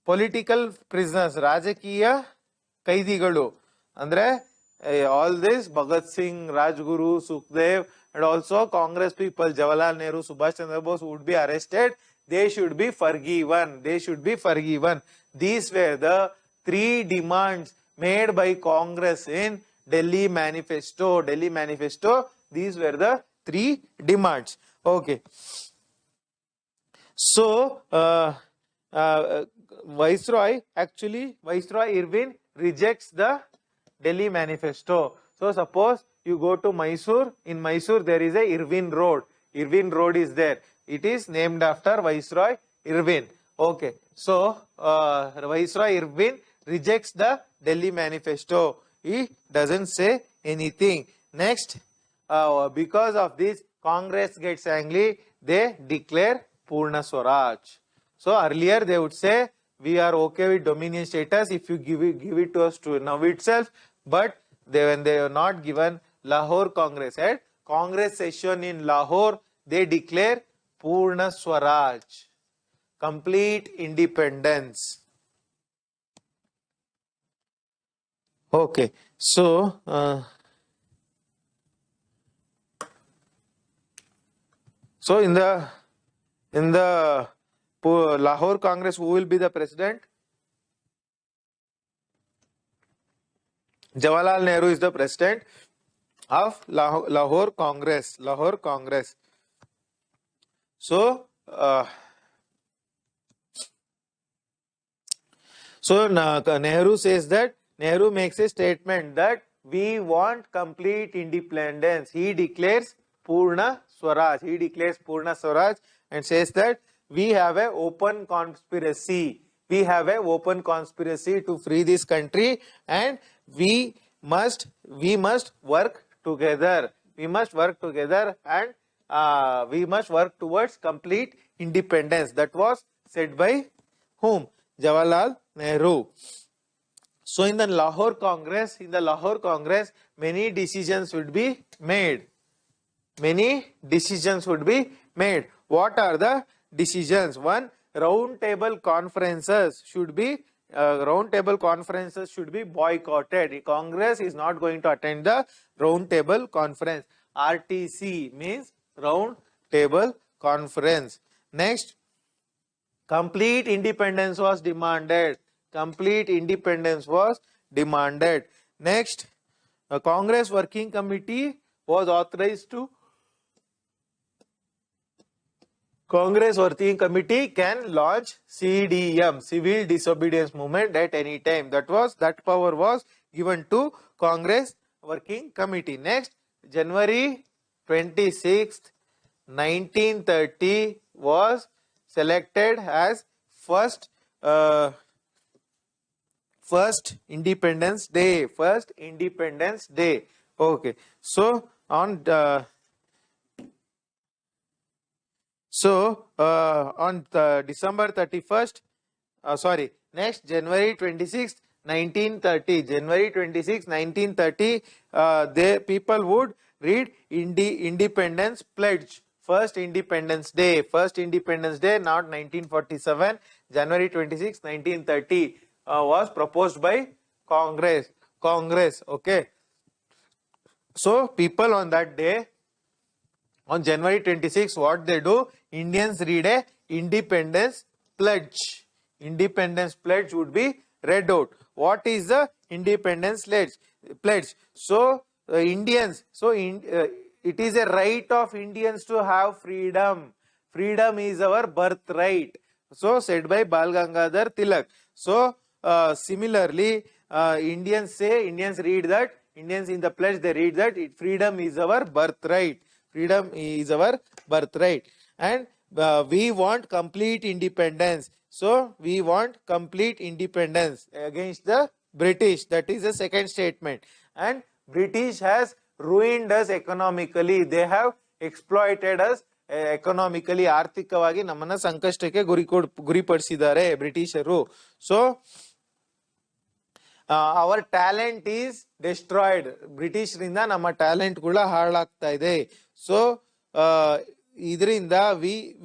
Political prisoners, Rajakiya Kaidigalu. Andre, all this Bhagat Singh, Rajguru, Sukhdev, and also Congress people, Jawaharlal Nehru, Subhash Chandra Bose would be arrested. They should be forgiven. These were the three demands made by Congress in Delhi Manifesto. These were the three demands. Okay. So, Viceroy Irwin rejects the Delhi Manifesto. So suppose you go to Mysore. In Mysore there is a Irwin Road. Irwin Road is there. It is named after Viceroy Irwin. Okay. So Viceroy Irwin rejects the Delhi Manifesto. He doesn't say anything. Next, because of this, Congress gets angry. They declare Poona Swaraj. So earlier they would say, we are okay with dominion status if you give it to us to now itself. But when they are not given, Lahore Congress at Congress session in Lahore, they declare Poona Swaraj, complete independence. Okay, so in the Lahore Congress, who will be the president? Jawaharlal Nehru is the president of Lahore Congress. So So Nehru says that, Nehru makes a statement that we want complete independence. He declares Poona Swaraj. He declares Poona Swaraj and says that we have an open conspiracy. We have an open conspiracy to free this country, and we must work together. We must work together, and we must work towards complete independence. That was said by whom? Jawaharlal Nehru. So in the Lahore Congress, many decisions would be made. Many decisions would be made. What are the decisions? One, round table conferences should be boycotted. Congress is not going to attend the round table conference. RTC means round table conference. Next, complete independence was demanded. Complete independence was demanded. Next, a Congress Working Committee was authorized to. Congress Working Committee can launch CDM, Civil Disobedience Movement, at any time. That power was given to Congress Working Committee. Next, January 26th, 1930 was selected as first Independence Day. First Independence Day. Okay. So on December 31st, next January 26th, 1930. January 26th, 1930, the people would read Independence Pledge. First Independence Day, not 1947. January 26, 1930 was proposed by Congress. Okay. So people on that day, on January 26, what they do? Indians read a Independence Pledge. Independence Pledge would be read out. What is the Independence Pledge? So Indians, it is a right of Indians to have freedom. Freedom is our birthright. So said by Bal Gangadhar Tilak. So similarly, Indians read that, Indians in the pledge, they read that freedom is our birthright. Freedom is our birthright. And we want complete independence. So we want complete independence against the British. That is the second statement. And British has ruined us economically. They have exploited us economically. ಆರ್ಥಿಕವಾಗಿ ನಮ್ಮನ್ನ ಸಂಕಷ್ಟಕ್ಕೆ ಗುರಿಪಡಿಸಿದ್ದಾರೆ ಬ್ರಿಟಿಷರು. So our talent is destroyed. British ರಿಂದ ನಮ್ಮ talent ಕೂಡ ಹಾಳಾಗ್ತಾ ಇದೆ. So ಇದರಿಂದ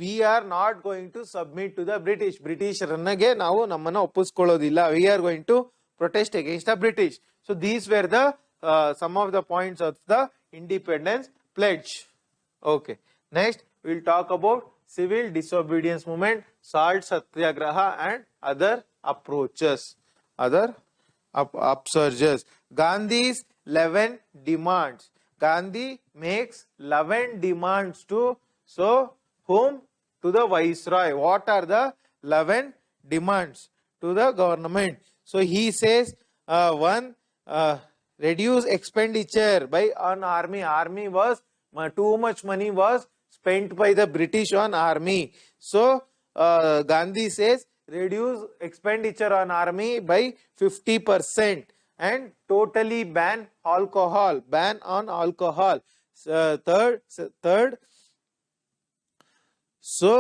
we are not going to submit to the British. ಬ್ರಿಟಿಷರನ್ನಗೆ ನಾವು ನಮ್ಮನ್ನ ಒಪ್ಪಿಸ್ಕೊಳ್ಳೋದಿಲ್ಲ. We are going to protest against the British. So these were the some of the points of the Independence Pledge. Okay. Next, we will talk about civil disobedience movement, salt satyagraha, and other approaches, other upsurges. Gandhi's 11 demands. Gandhi makes 11 demands to whom? To the Viceroy. What are the 11 demands to the government? So he says, one, reduce expenditure on army. Army was too much money was spent by the British on army. So Gandhi says reduce expenditure on army by 50% and totally ban alcohol. Ban on alcohol. Third. So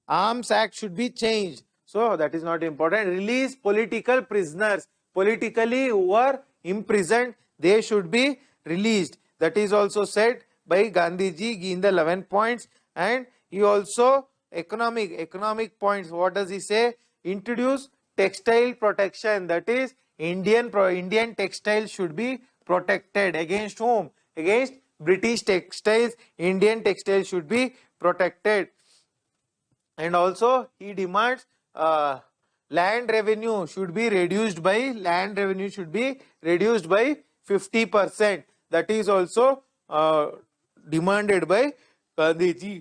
Arms Act should be changed. So that is not important. Release political prisoners. Politically who are imprisoned, they should be released. That is also said by Gandhiji in the 11 points. And he also economic points. What does he say? Introduce textile protection. That is Indian textiles should be protected. Against whom? Against British textiles. Indian textiles should be protected. And also he demands land revenue should be reduced by 50%. That is also demanded by Gandhiji.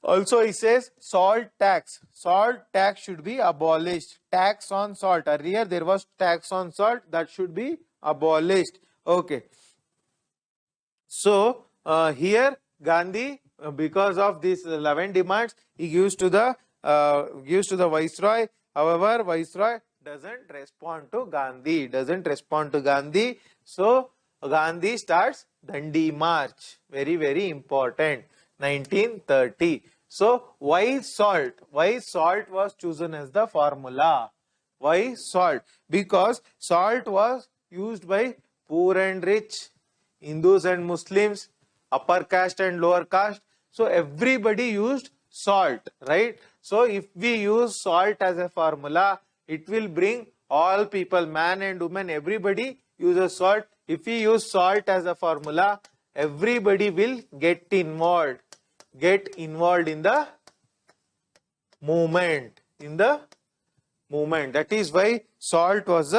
Also, he says salt tax. Salt tax should be abolished. Tax on salt. Earlier there was tax on salt, that should be abolished. Okay. So here Gandhi, because of these 11 demands, he gives to the viceroy. However, viceroy doesn't respond to Gandhi. Doesn't respond to Gandhi. So Gandhi starts Dandi March. Very, very important. 1930. So why salt? Why salt was chosen as the formula? Why salt? Because salt was used by poor and rich, Hindus and Muslims, upper caste and lower caste. So everybody used salt, right? So if we use salt as a formula, it will bring all people, man and woman, everybody uses salt. If we use salt as a formula, everybody will get involved in the movement, That is why salt was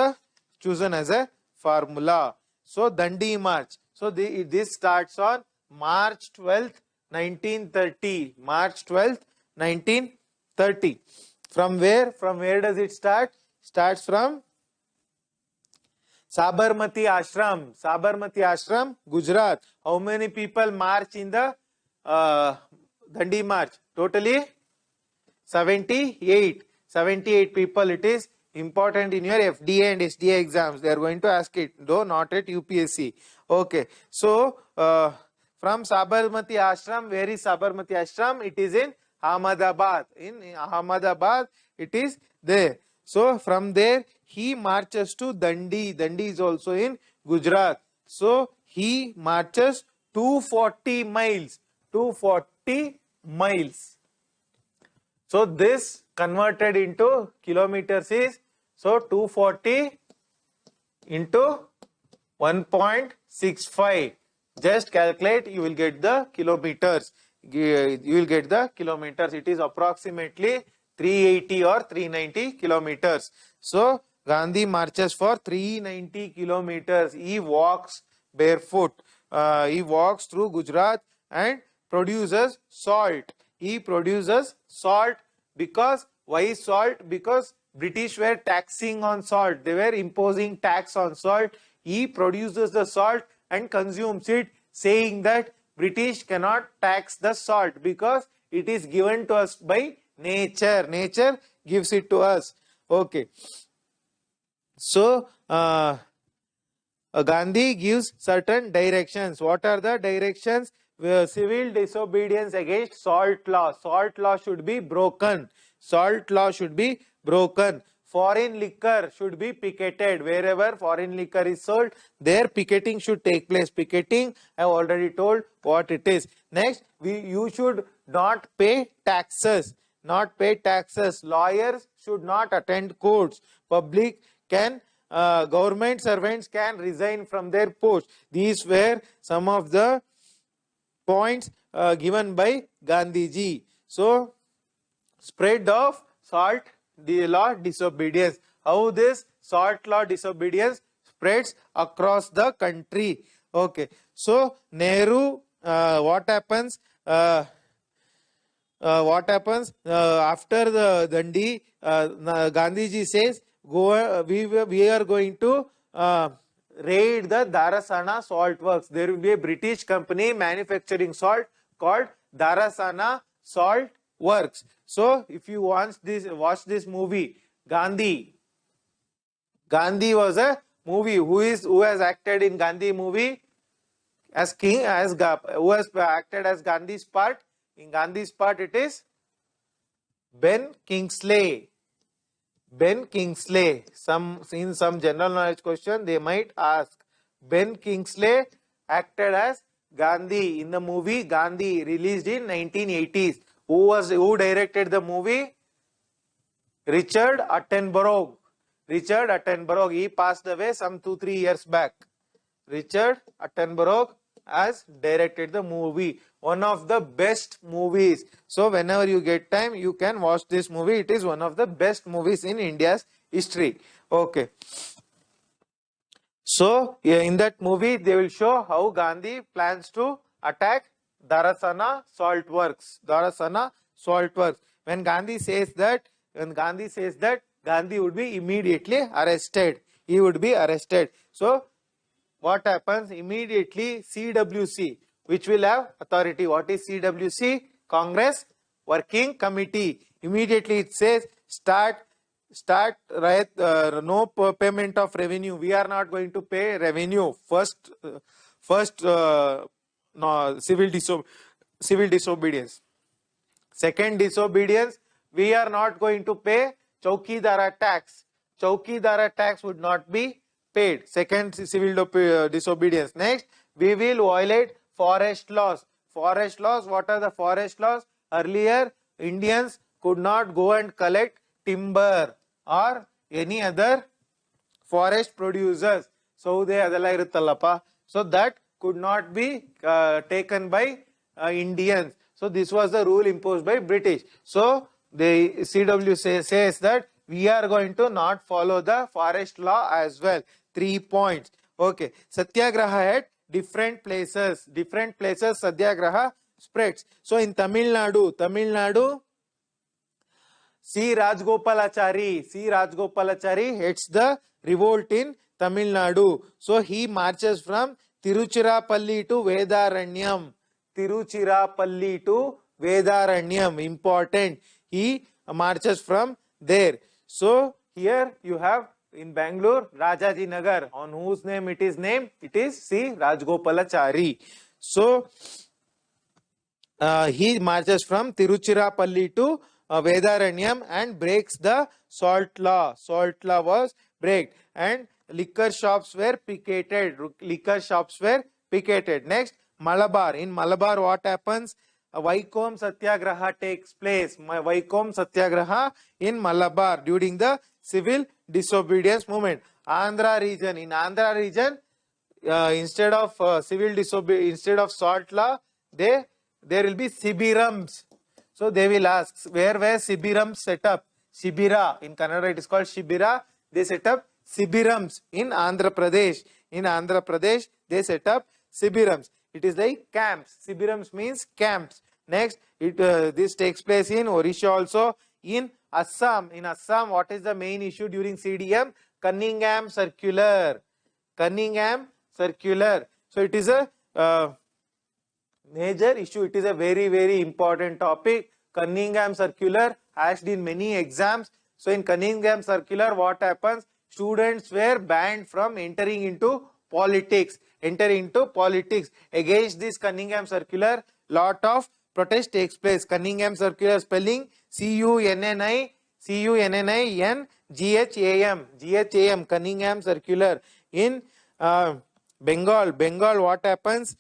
chosen as a formula. So Dandi March. So this starts on March 12th, 1930. March 12th, 1930. From where? From where does it start? Starts from Sabarmati Ashram. Sabarmati Ashram, Gujarat. How many people march in the Dandi March? Totally 78. 78 people. It is important in your FDA and SDA exams. They are going to ask it, though not at UPSC. Okay. So, from Sabarmati Ashram, where is Sabarmati Ashram? It is in Ahmedabad. In Ahmedabad, it is there. So, from there, he marches to Dandi. Dandi is also in Gujarat. So, he marches 240 miles. 240 miles. So this converted into kilometers is, so 240 into 1.65. Just calculate, you will get the kilometers. You will get the kilometers. It is approximately 380 or 390 kilometers. So Gandhi marches for 390 kilometers. He walks barefoot. He walks through Gujarat and produces salt. He produces salt. Because why salt? Because British were taxing on salt. They were imposing tax on salt. He produces the salt and consumes it, saying that British cannot tax the salt because it is given to us by nature. Nature gives it to us. Okay. So Gandhi gives certain directions. What are the directions? Civil disobedience against salt law. Salt law should be broken. Salt law should be broken. Foreign liquor should be picketed. Wherever foreign liquor is sold, there picketing should take place. Picketing, I have already told what it is. Next, you should not pay taxes. Not pay taxes. Lawyers should not attend courts. Public can government servants can resign from their post. These were some of the points given by Gandhiji. So, spread of salt law disobedience. How this salt law disobedience spreads across the country. Okay. So, Nehru, what happens? After the Dandi? Gandhiji says, we are going to raid the Darasana salt works. There will be a British company manufacturing salt called Darasana Salt Works. So, if you watch this movie, Gandhi was a movie. Who has acted in Gandhi movie as king, who has acted as Gandhi's part? In Gandhi's part, it is Ben Kingsley. Ben Kingsley. In some general knowledge question, they might ask. Ben Kingsley acted as Gandhi in the movie Gandhi, released in 1980s. Who directed the movie? Richard Attenborough. Richard Attenborough. He passed away some 2-3 years back. Richard Attenborough has directed the movie. One of the best movies. So whenever you get time, you can watch this movie. It is one of the best movies in India's history. Okay. So in that movie, they will show how Gandhi plans to attack Darasana Salt Works. Darasana Salt Works. When Gandhi says that, Gandhi would be immediately arrested. He would be arrested. So what happens? Immediately CWC, which will have authority. What is CWC? Congress Working Committee. Immediately it says start right, no payment of revenue. We are not going to pay revenue. First no, civil disobedience. Second disobedience, we are not going to pay Chowkidara tax. Chowkidara tax would not be paid. Second civil disobedience. Next, we will violate forest laws. Forest laws, what are the forest laws? Earlier, Indians could not go and collect timber or any other forest producers. So that could not be taken by Indians. So this was the rule imposed by British. So the CW says that we are going to not follow the forest law as well. 3 points. Okay. Satyagraha at different places. Different places Satyagraha spreads. So in Tamil Nadu, C. Rajgopalachari heads the revolt in Tamil Nadu. So he marches from Tiruchirappalli to Vedaranyam. Tiruchirappalli to Vedaranyam. Important. He marches from there. So here you have in Bangalore, Rajaji Nagar. On whose name it is named? It is C. Rajgopalachari. So he marches from Tiruchirappalli to Vedaranyam and breaks the salt law. Salt law was break and liquor shops were picketed. Next, Malabar. In Malabar, what happens? Vaikom Satyagraha takes place. Vaikom Satyagraha in Malabar during the civil disobedience movement. Andhra region. In Andhra region, instead of instead of salt law, there will be Sibirams. So they will ask, where were Sibirams set up? Shibira. In Kannada it is called Shibira. They set up Sibirams in Andhra Pradesh. In Andhra Pradesh, they set up Sibirams. It is like camps. Sibirams means camps. Next, this takes place in Odisha also. In Assam. In Assam, what is the main issue during CDM? Cunningham Circular. Cunningham Circular. So it is a major issue. It is a very, very important topic. Cunningham Circular asked in many exams. So in Cunningham Circular, what happens? Students were banned from entering into politics. Against this Cunningham Circular, lot of protest takes place. Cunningham Circular spelling Cunningham. Cunningham Circular. In Bengal, what happens?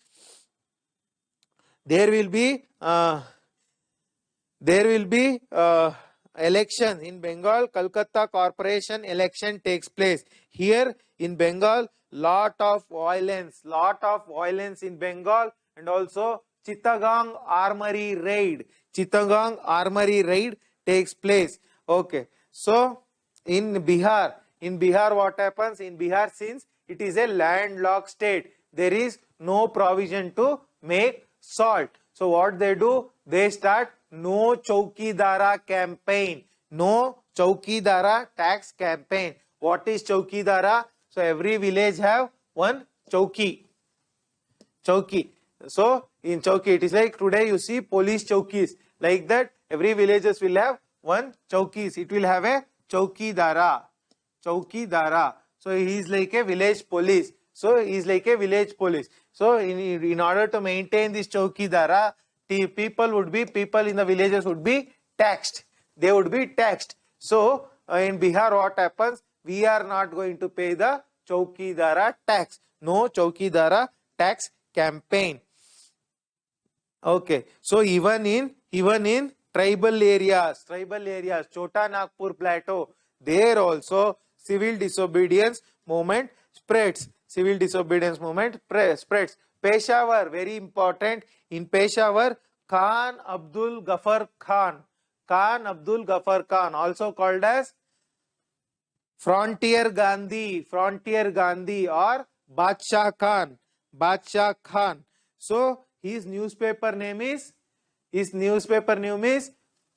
There will be election in Bengal. Kolkata Corporation election takes place. Here in Bengal, lot of violence in Bengal, and also Chittagong Armory raid. Chittagong Armory raid takes place. Okay. So in Bihar, what happens? In Bihar, since it is a landlocked state, there is no provision to make salt. So what they do? They start No Chowkidara campaign. No Chowkidara tax campaign. What is Chowkidara? So every village have one chowki. So in chowki, it is like today you see police chowkis. Like that, every villages will have one chowkis. It will have a Chowkidara. So he is like a village police. So in order to maintain this Chowkidara, people in the villages would be taxed. They would be taxed. So in Bihar, what happens? We are not going to pay the Chowkidara tax. No Chowkidara tax campaign. Okay. So even in tribal areas, Chota Nagpur Plateau, there also civil disobedience movement spreads. Peshawar, very important. In Peshawar, Khan Abdul Ghaffar Khan, also called as Frontier Gandhi or Badshah Khan. So his newspaper name is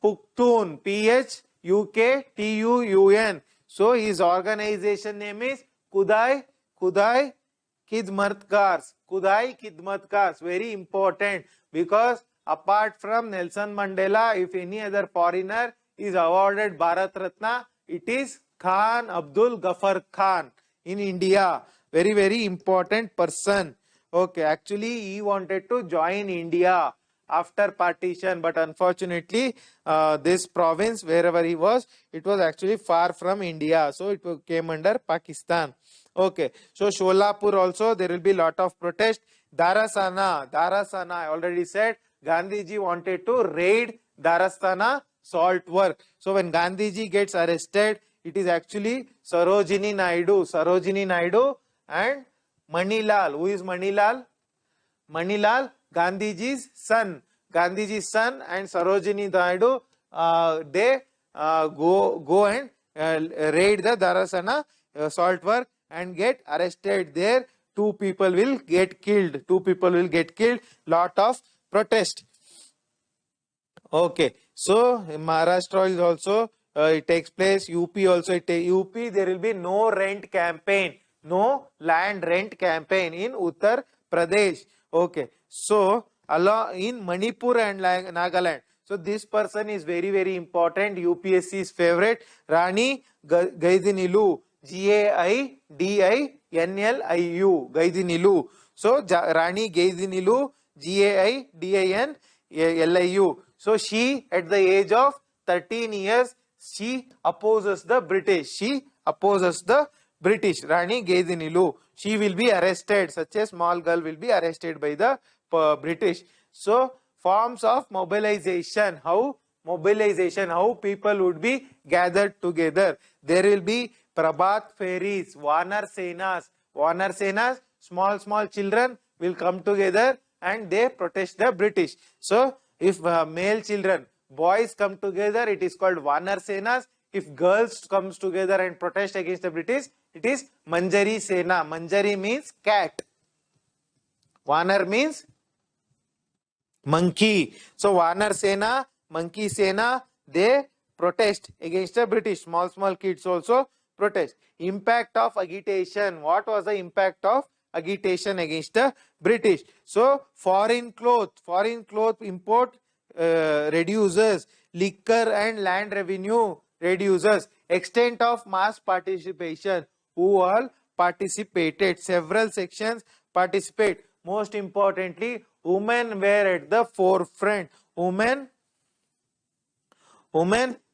Puktun, Phuktun. So his organization name is Kudai Khidmatkars, very important, because apart from Nelson Mandela, if any other foreigner is awarded Bharat Ratna, it is Khan Abdul Ghaffar Khan in India. Very, very important person. Okay, actually he wanted to join India after partition, but unfortunately this province, wherever he was, it was actually far from India, so it came under Pakistan. Okay, so Sholapur also, there will be lot of protest. Darasana, I already said, Gandhiji wanted to raid Darasana salt work. So when Gandhiji gets arrested, it is actually Sarojini Naidu and Manilal. Who is Manilal? Manilal, Gandhiji's son. Gandhiji's son and Sarojini Naidu, they go and raid the Darasana salt work and get arrested there. Two people will get killed. Lot of protest. Okay, so in Maharashtra is also it takes place. UP also, UP there will be no rent campaign, no land rent campaign in Uttar Pradesh. Okay, so in Manipur and Nagaland. So this person is very, very important. UPSC's favorite, Rani Gaidinilu, Gaidinliu, Gaidinilu. So Rani Gaidinilu, Gaidinliu. So she, at the age of 13 years, she opposes the British. Rani Gaidinilu. She will be arrested. Such a small girl will be arrested by the British. So forms of mobilization. How people would be gathered together. There will be Prabhat Fairies, Vanar Senas. Small children will come together and they protest the British. So if male children, boys come together, it is called Vanar Senas. If girls comes together and protest against the British, it is Manjari Sena. Manjari means cat. Vanar means monkey. So Vanar Sena, Monkey Sena, they protest against the British. Small kids also protest. Impact of agitation. What was the impact of agitation against the British? So foreign cloth import reduces. Liquor and land revenue reduces. Extent of mass participation. Who all participated? Several sections participate. Most importantly, women were at the forefront. Women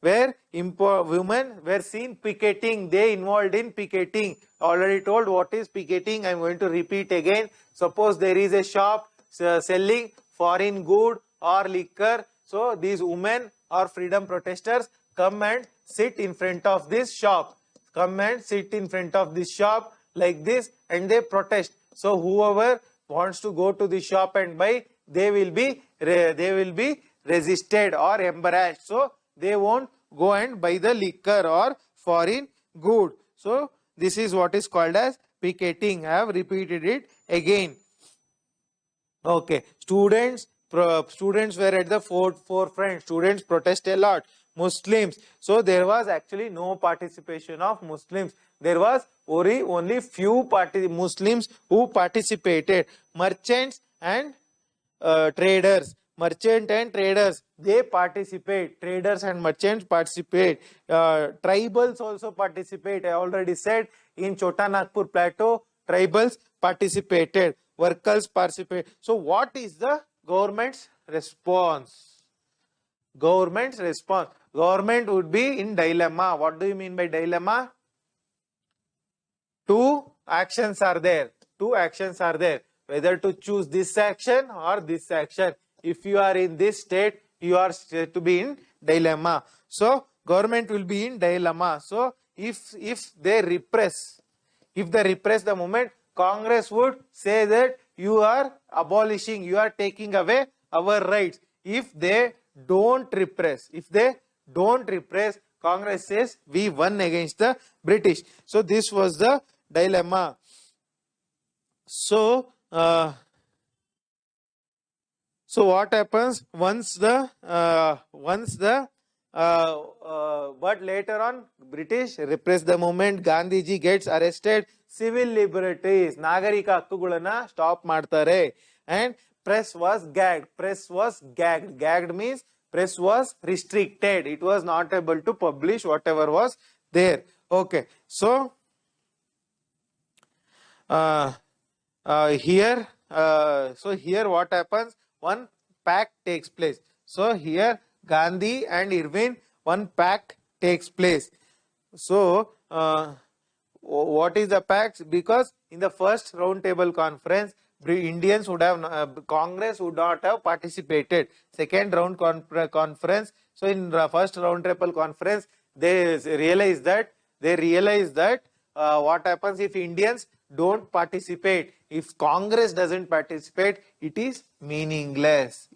were seen picketing. They involved in picketing. Already told what is picketing. I am going to repeat again. Suppose there is a shop selling foreign good or liquor. So these women or freedom protesters come and sit in front of this shop. Like this, and they protest. So whoever wants to go to the shop and buy, they will be resisted or embarrassed. So they won't go and buy the liquor or foreign good. So this is what is called as picketing. I have repeated it again. Okay, students were at the forefront. Students protest a lot. Muslims. So there was actually no participation of Muslims. There was only few Muslims who participated. Merchants and traders. They participate. Traders and merchants participate. Tribals also participate. I already said in Chota Nagpur Plateau, tribals participated. Workers participate. So what is the government's response? Government would be in dilemma. What do you mean by dilemma? Two actions are there. Whether to choose this action or this action. If you are in this state, you are to be in dilemma. So government will be in dilemma. So if they repress the movement, Congress would say that you are abolishing, you are taking away our rights. If they don't repress, Congress says we won against the British. So this was the dilemma. So So what happens but later on British repress the movement. Gandhiji gets arrested. Civil liberties, nagarika hakkugalana stop ಮಾಡ್ತಾರೆ, and press was gagged. Gagged means press was restricted. It was not able to publish whatever was there. Okay, so uh, here what happens, one pact takes place. So here Gandhi and Irwin, one pact takes place. So what is the pact? Because in the first round table conference, Indians would have Congress would not have participated. Second round conference, so in the first round table conference, they realize that what happens if Indians don't participate, if Congress doesn't participate, it is meaningless.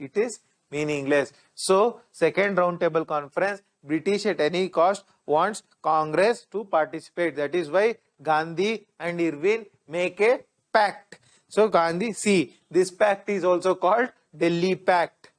So second round table conference, British at any cost wants Congress to participate. That is why Gandhi and Irwin make a pact. So Gandhi, see, this pact is also called Delhi Pact.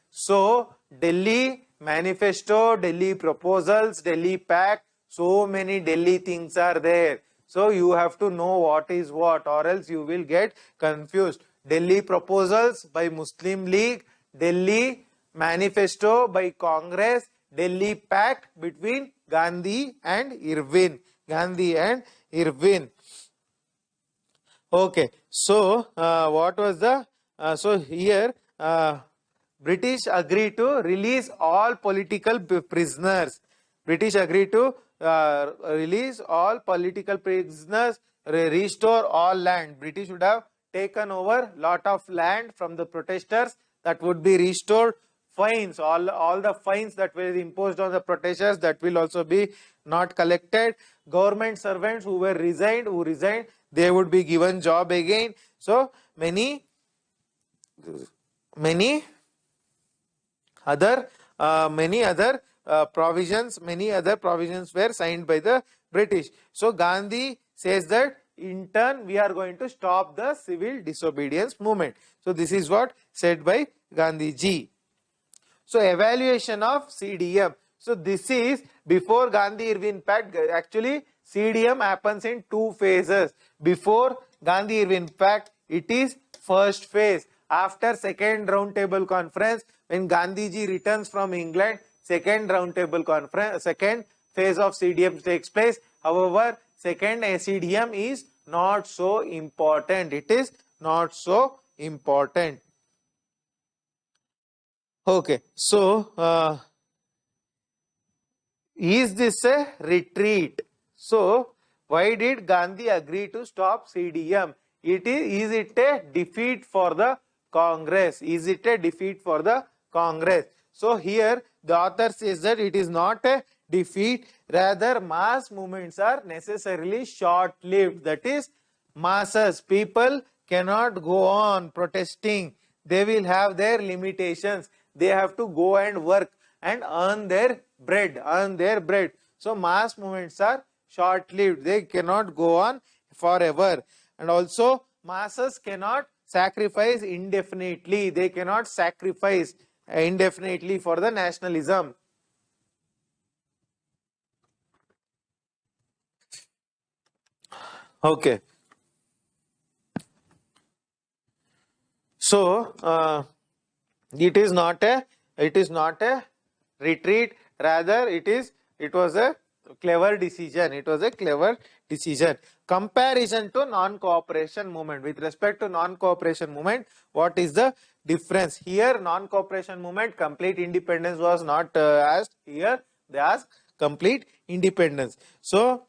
So Delhi Manifesto, Delhi Proposals, Delhi Pact, so many Delhi things are there. So you have to know what is what, or else you will get confused. Delhi Proposals by Muslim League, Delhi Manifesto by Congress, Delhi Pact between Gandhi and Irwin. Okay, so what was the so here British agreed to release all political prisoners. British agreed to release all political prisoners, restore all land. British would have taken over lot of land from the protesters, that would be restored. Fines, all the fines that were imposed on the protesters, that will also be not collected. Government servants who resigned, they would be given job again. So many other provisions were signed by the British. So Gandhi says that in turn we are going to stop the civil disobedience movement. So this is what said by Gandhi ji. So evaluation of CDM. So this is before Gandhi-Irwin Pact. Actually CDM happens in two phases. Before Gandhi-Irwin Pact, it is first phase. After second round table conference, when Gandhiji returns from England, second phase of CDM takes place. However, second CDM is not so important. It is not so important. Okay, so is this a retreat? So why did Gandhi agree to stop CDM? Is it a defeat for the Congress? So here the author says that it is not a defeat, rather mass movements are necessarily short-lived. That is, masses, people cannot go on protesting. They will have their limitations. They have to go and work and earn their bread. So mass movements are short-lived. They cannot go on forever. And also masses cannot sacrifice indefinitely. They cannot sacrifice indefinitely for the nationalism. Okay. So it is not a retreat, rather it was a clever decision. Comparison to non-cooperation movement. With respect to non-cooperation movement, what is the difference? Here non-cooperation movement, complete independence was not asked. Here they asked complete independence. So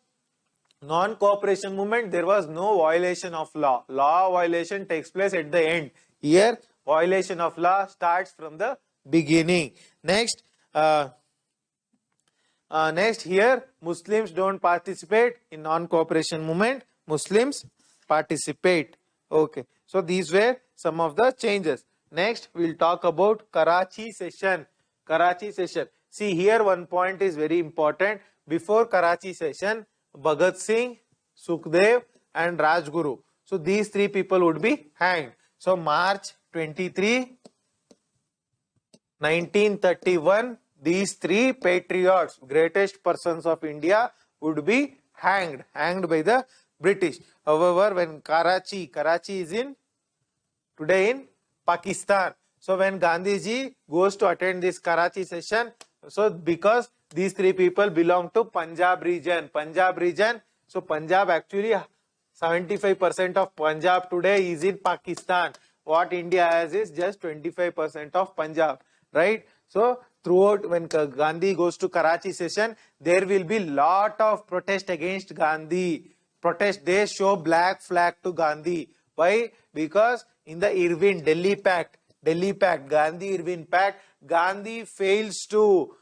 non-cooperation movement, there was no violation of law. Law violation takes place at the end. Here violation of law starts from the beginning. Next here Muslims don't participate in non-cooperation movement. Muslims participate. Okay, so these were some of the changes. Next we'll talk about Karachi session. See, here one point is very important. Before Karachi session, Bhagat Singh, Sukhdev and Rajguru, so these three people would be hanged. So March 23, 1931, these three patriots, greatest persons of India, would be hanged by the British. However, when Karachi is today in Pakistan. So when Gandhiji goes to attend this Karachi session, so because these three people belong to Punjab region, so Punjab actually 75% of Punjab today is in Pakistan. What India has is just 25% of Punjab, right? So throughout, when Gandhi goes to Karachi session, there will be lot of protest against Gandhi. Protest, they show black flag to Gandhi. Why? Because in the Delhi Pact, Gandhi-Irwin Pact, Gandhi fails to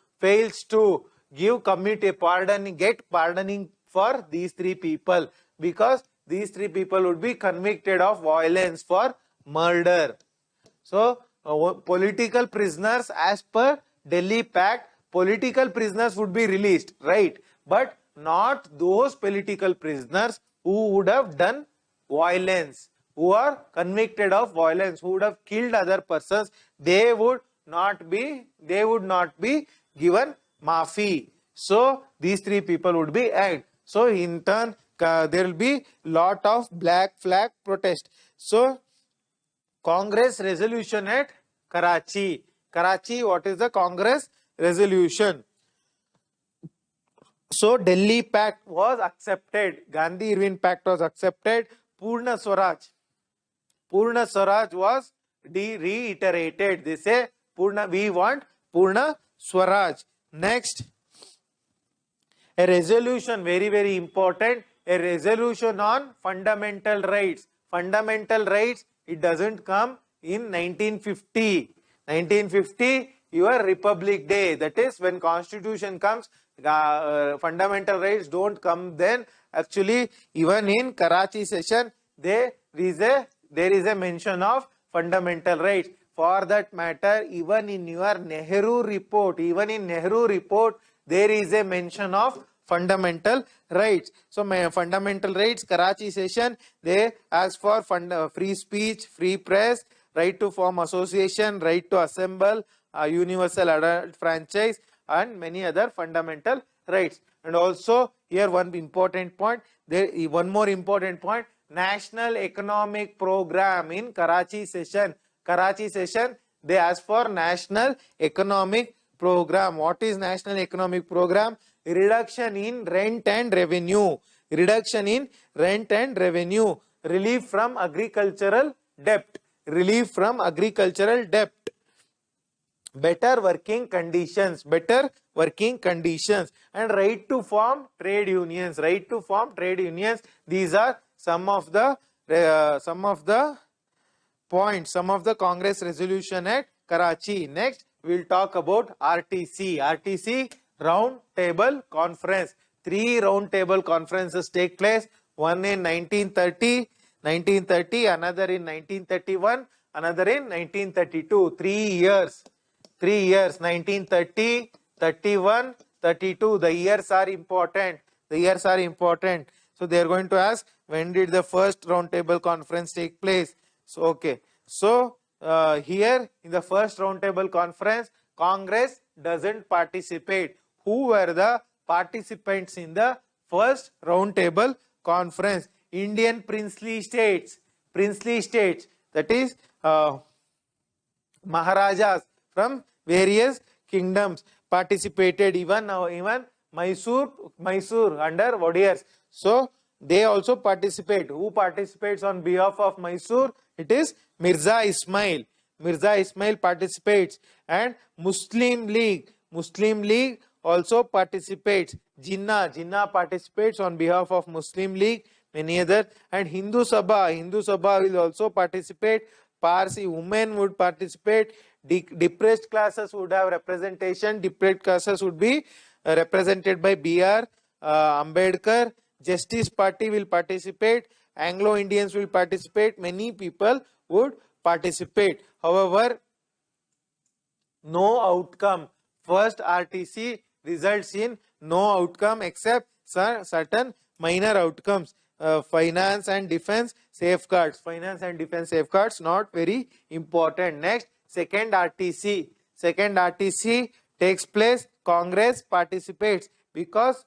give community get pardoning for these three people, because these three people would be convicted of violence for murder. So political prisoners, as per Delhi Pact, political prisoners would be released, right? But not those political prisoners who would have done violence, who are convicted of violence, who would have killed other persons. They would not be given maafi. So these three people would be hanged. So in turn, there will be lot of black flag protest. So Congress resolution at Karachi. What is the Congress resolution? So Delhi Pact was accepted. Gandhi-Irwin Pact was accepted. Poona Swaraj was reiterated. They say we want Poona Swaraj. Next, a resolution, very, very important, a resolution on fundamental rights. Fundamental rights, it doesn't come in 1950. 1950, your Republic Day, that is when Constitution comes, fundamental rights don't come then. Actually, even in Karachi session, there is a mention of fundamental rights. For that matter, even in your Nehru Report, there is a mention of fundamental rights. So fundamental rights, Karachi session, they ask for free speech, free press, right to form association, right to assemble, universal adult franchise, and many other fundamental rights. And also here one more important point, National Economic Program in Karachi session. They ask for National Economic Program. What is National Economic Program? Reduction in rent and revenue. Relief from agricultural debt. Better working conditions, and right to form trade unions. These are some of the points, some of the Congress resolution at Karachi. Next, we'll talk about RTC, Round Table Conference. 3 round table conferences take place. One in 1930, another in 1931, another in 1932. 3 years. 1930, 31, 32. The years are important. So they are going to ask, when did the first round table conference take place? So okay. So here in the first round table conference, Congress doesn't participate. Who were the participants in the first round table conference? Indian princely states, that is Maharajas from various kingdoms participated. Even Mysore under Wodeyars. So they also participate. Who participates on behalf of Mysore? It is Mirza Ismail participates. And Muslim League also participates. Jinnah participates on behalf of Muslim League. Many other. And Hindu Sabha will also participate. Parsi women would participate. Depressed classes would have representation. Depressed classes would be represented by B.R. Ambedkar. Justice Party will participate. Anglo-Indians will participate. Many people would participate. However, no outcome. First RTC results in no outcome except certain minor outcomes. finance and defense safeguards. Finance and defense safeguards, not very important. Next, second RTC. Second RTC takes place. Congress participates because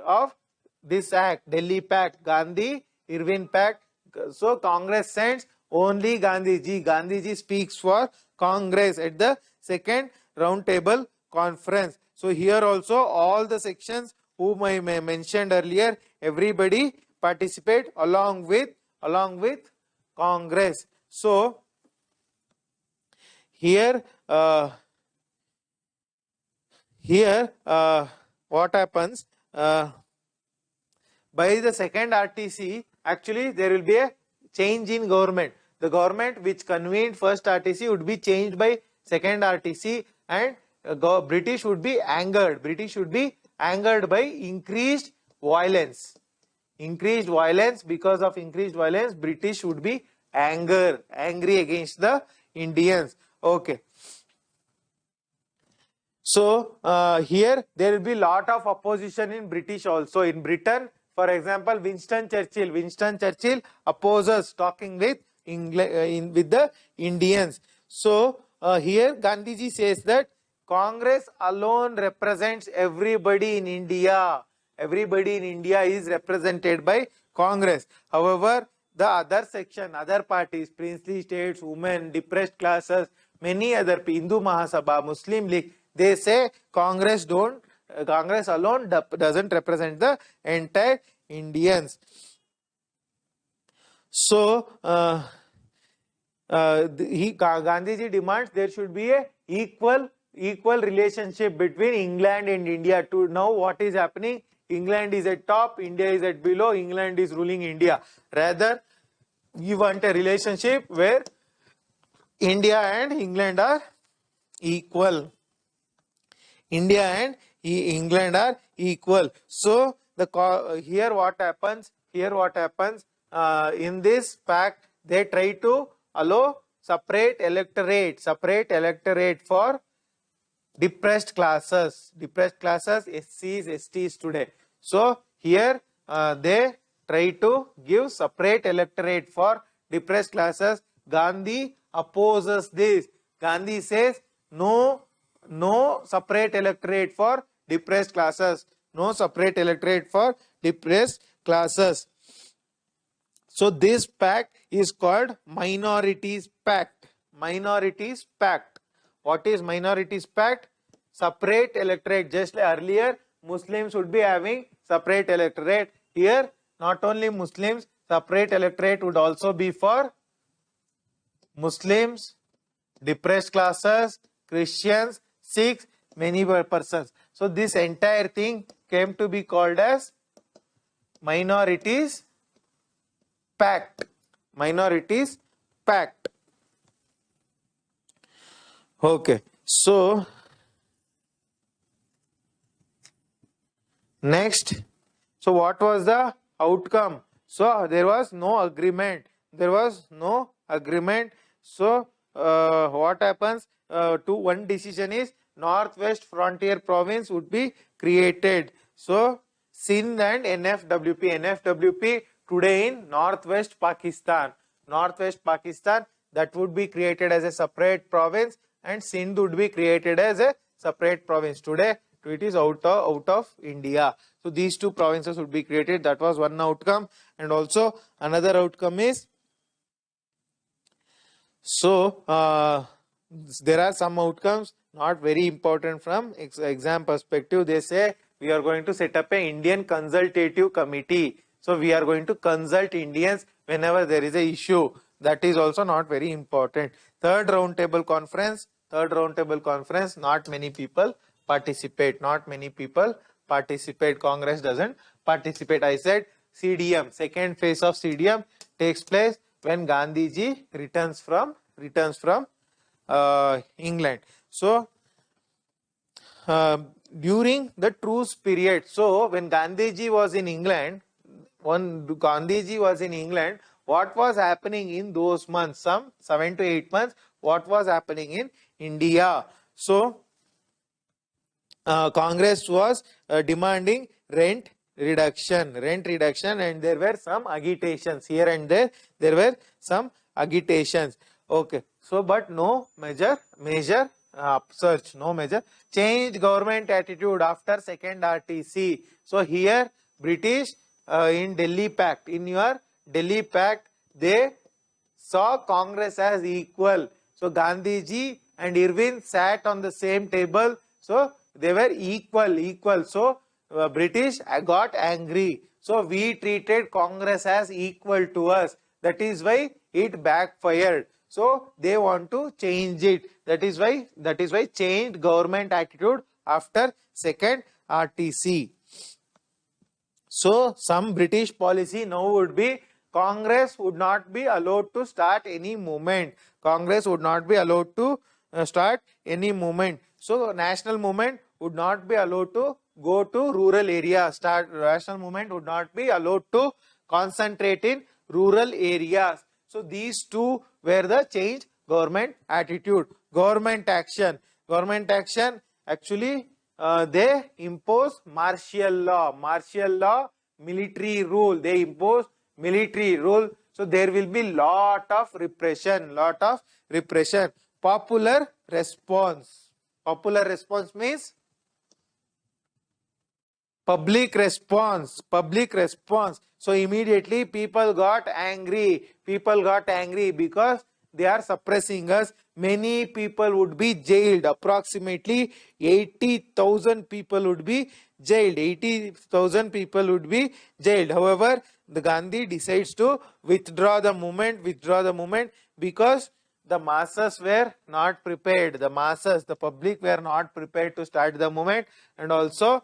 of this act, Delhi Pact, Gandhi-Irwin Pact. So Congress sends only Gandhiji. Gandhiji speaks for Congress at the second round table conference. So here also all the sections whom I mentioned earlier, everybody participate along with Congress. So here what happens, by the second RTC, actually there will be a change in government. The government which convened first RTC would be changed by second RTC, and British would be angered. British would be angered by increased violence. Increased violence. Because of increased violence, British would be angry against the Indians. Okay. So here there will be lot of opposition in British also. In Britain, for example, Winston Churchill opposes talking with with the Indians. So here Gandhiji says that Congress alone represents everybody in India. Everybody in India is represented by Congress. However, the other section, other parties, princely states, women, depressed classes, many other, Hindu Mahasabha, Muslim League, they say Congress alone doesn't represent the entire Indians. So Gandhiji demands there should be a equal relationship between England and India. To now what is happening, England is at top, India is at below, England is ruling India. Rather, we want a relationship where India and England are equal. India and England are equal. So here what happens in this pact, they try to allow separate electorate for depressed classes, SCs, STs today. So here they try to give separate electorate for depressed classes. Gandhi opposes this. Gandhi says no separate electorate for depressed classes. No separate electorate for depressed classes. So this pact is called Minorities Pact. Minorities Pact. What is Minorities Pact? Separate electorate. Just like earlier, Muslims would be having separate electorate. Here, not only Muslims, separate electorate would also be for Muslims, depressed classes, Christians, Sikhs, many persons. So this entire thing came to be called as Minorities Pact. Minorities Pact. Okay. So next, so what was the outcome? So there was no agreement. So what happens? One decision is Northwest Frontier Province would be created. So Sindh and NFWP today in Northwest Pakistan, that would be created as a separate province, and Sindh would be created as a separate province. Today it is out of India. So these two provinces would be created. That was one outcome. And also another outcome is, so there are some outcomes not very important from exam perspective. They say we are going to set up an Indian Consultative Committee. So we are going to consult Indians whenever there is a issue. That is also not very important. Third roundtable conference, not many people participate. Congress doesn't participate. I said CDM, second phase of CDM takes place when Gandhiji returns from England. So during the truce period, so when Gandhiji was in England, what was happening in those months, some 7 to 8 months, what was happening in India? So Congress was demanding rent rent reduction, and there were some agitations here and there. There were some agitations. Okay, so but no major upsurge, no major change government attitude after second RTC. So here British in Delhi Pact, in your Delhi Pact, they saw Congress as equal. So Gandhiji and Irwin sat on the same table. So they were equal. So British got angry. So we treated Congress as equal to us. That is why it backfired. So they want to change it. That is why changed government attitude after second RTC. So some British policy now would be Congress would not be allowed to start any movement. Congress would not be allowed to start any movement. So national movement would not be allowed to go to rural areas. National movement would not be allowed to concentrate in rural areas. So these two were the change government attitude. Government action. Government action, actually they impose martial law, military rule. They impose military rule. So there will be lot of repression. Popular response. Popular response means public response. So immediately people got angry because they are suppressing us. Many people would be jailed. Approximately 80,000 people would be jailed. However, the Gandhi decides to withdraw the movement because the masses were not prepared. The public were not prepared to start the movement, and also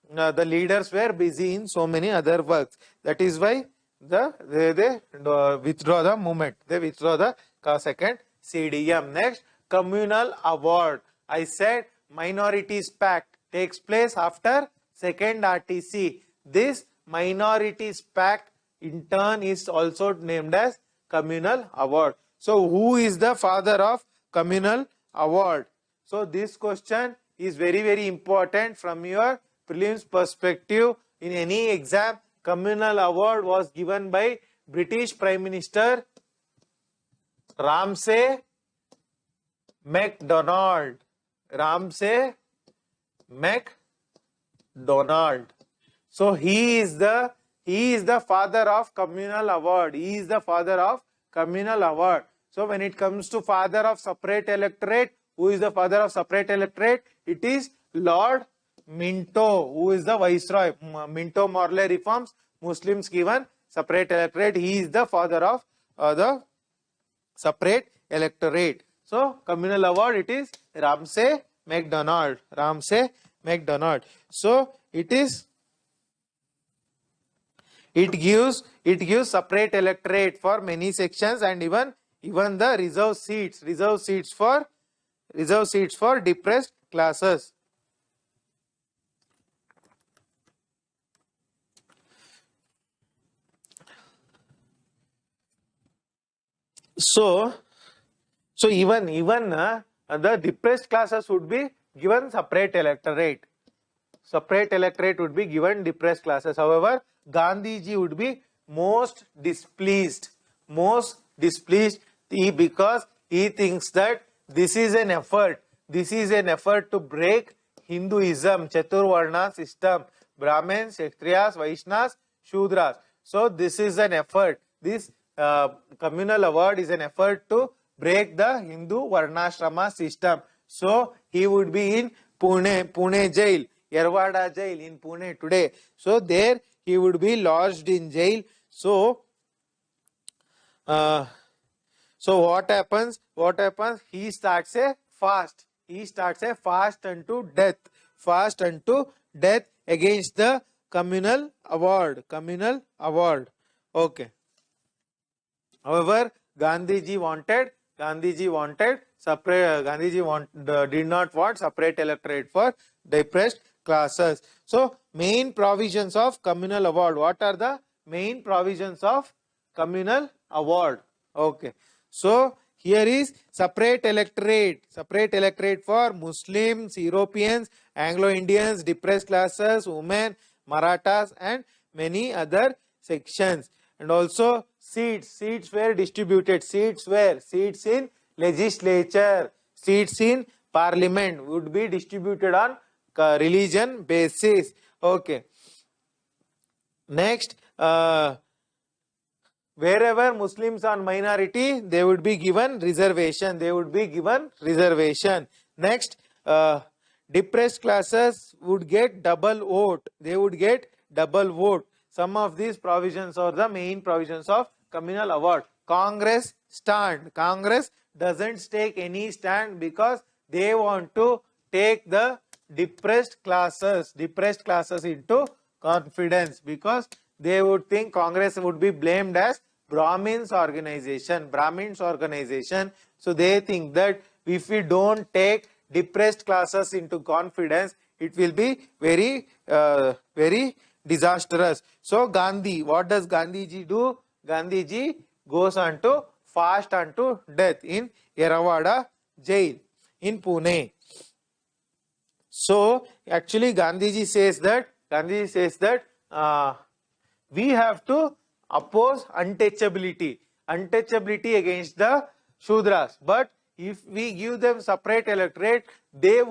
the leaders were busy in so many other works. That is why they withdraw the movement. They withdraw the second CDM. Next, Communal Award. I said Minorities Pact takes place after second RTC. This Minorities Pact in turn is also named as Communal Award. So who is the father of Communal Award? So this question is very important from your prelims perspective. In any exam, Communal Award was given by British Prime Minister Ramsay MacDonald. So he is the father of Communal Award. So when it comes to father of separate electorate, who is the father of separate electorate? It is Lord Minto, who is the viceroy. Minto Morley reforms, Muslims given separate electorate. He is the father of the separate electorate. So Communal Award, it is Ramsay MacDonald. So it gives separate electorate for many sections, and even the reserve seats for depressed classes. So even the depressed classes would be given separate electorate. Separate electorate would be given depressed classes. However, Gandhiji would be most displeased because he thinks that this is an effort to break Hinduism, Chaturvarna system, Brahmins, Kshatriyas, Vaishnavas, Shudras. So this is an effort. This Communal Award is an effort to break the Hindu Varnashrama system. So he would be in Pune jail, Yerwada jail in Pune today. So there he would be lodged in jail. So what happens? He starts a fast. Unto death against the Communal Award. Okay. However, Gandhiji did not want separate electorate for depressed classes. So main provisions of Communal Award. What are the main provisions of Communal Award? Okay. So here is separate electorate for Muslims, Europeans, Anglo-Indians, depressed classes, women, Marathas and many other sections. And also seats were distributed. Seats in legislature, seats in parliament would be distributed on religion basis. Okay. Next, wherever Muslims are minority, they would be given reservation. Next, depressed classes would get double vote. Some of these provisions are the main provisions of communal award. Congress doesn't take any stand because they want to take the depressed classes into confidence, because they would think Congress would be blamed as Brahmins organization. So they think that if we don't take depressed classes into confidence, it will be very disastrous. So Gandhi, what does Gandhiji do? Gandhiji goes on to fast unto death in Yerawada jail in Pune. So actually Gandhiji says that we have to oppose untouchability against the Shudras. But if we give them separate electorate, they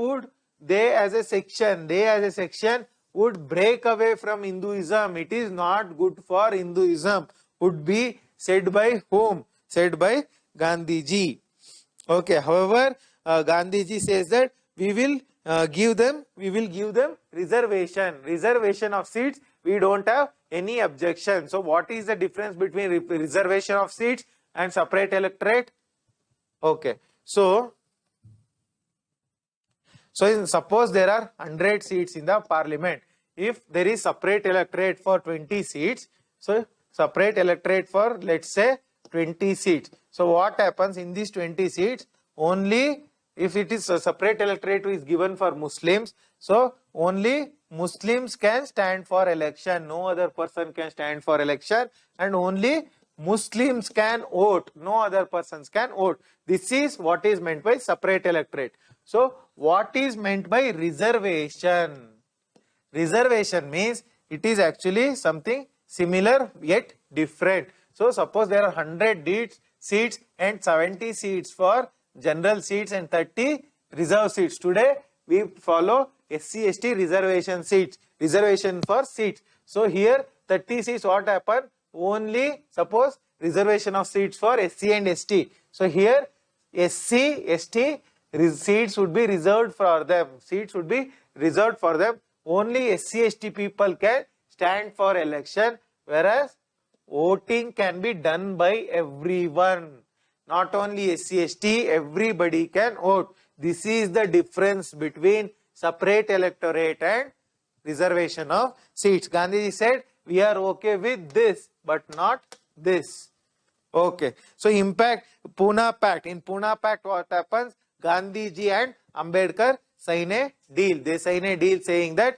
as a section would break away from Hinduism. It is not good for Hinduism. Would be said by whom? Said by Gandhiji. Okay. However, Gandhiji says that we will give them reservation of seats. We don't have any objection. So what is the difference between reservation of seats and separate electorate? Okay. So suppose there are 100 seats in the parliament. If there is separate electorate for 20 seats, so separate electorate for, let's say, 20 seats. So what happens in these 20 seats? Only if it is a separate electorate is given for Muslims, so only Muslims can stand for election. No other person can stand for election, and only Muslims can vote. No other persons can vote. This is what is meant by separate electorate. So what is meant by reservation? Reservation means it is actually something similar yet different. So suppose there are 100 seats and 70 seats for general seats and 30 reserve seats. Today we follow SC/ST reservation for seats. So here 30 seats, what happened? Only suppose reservation of seats for SC and ST. So here SC/ST seats would be reserved for them. Only SC/ST people can stand for election, whereas voting can be done by everyone. Not only SC/ST, everybody can vote. This is the difference between separate electorate and reservation of seats. Gandhiji said, we are okay with this, but not this. Okay. So impact, Poona Pact. In Poona Pact, what happens? Gandhiji and Ambedkar sign a deal. They sign a deal saying that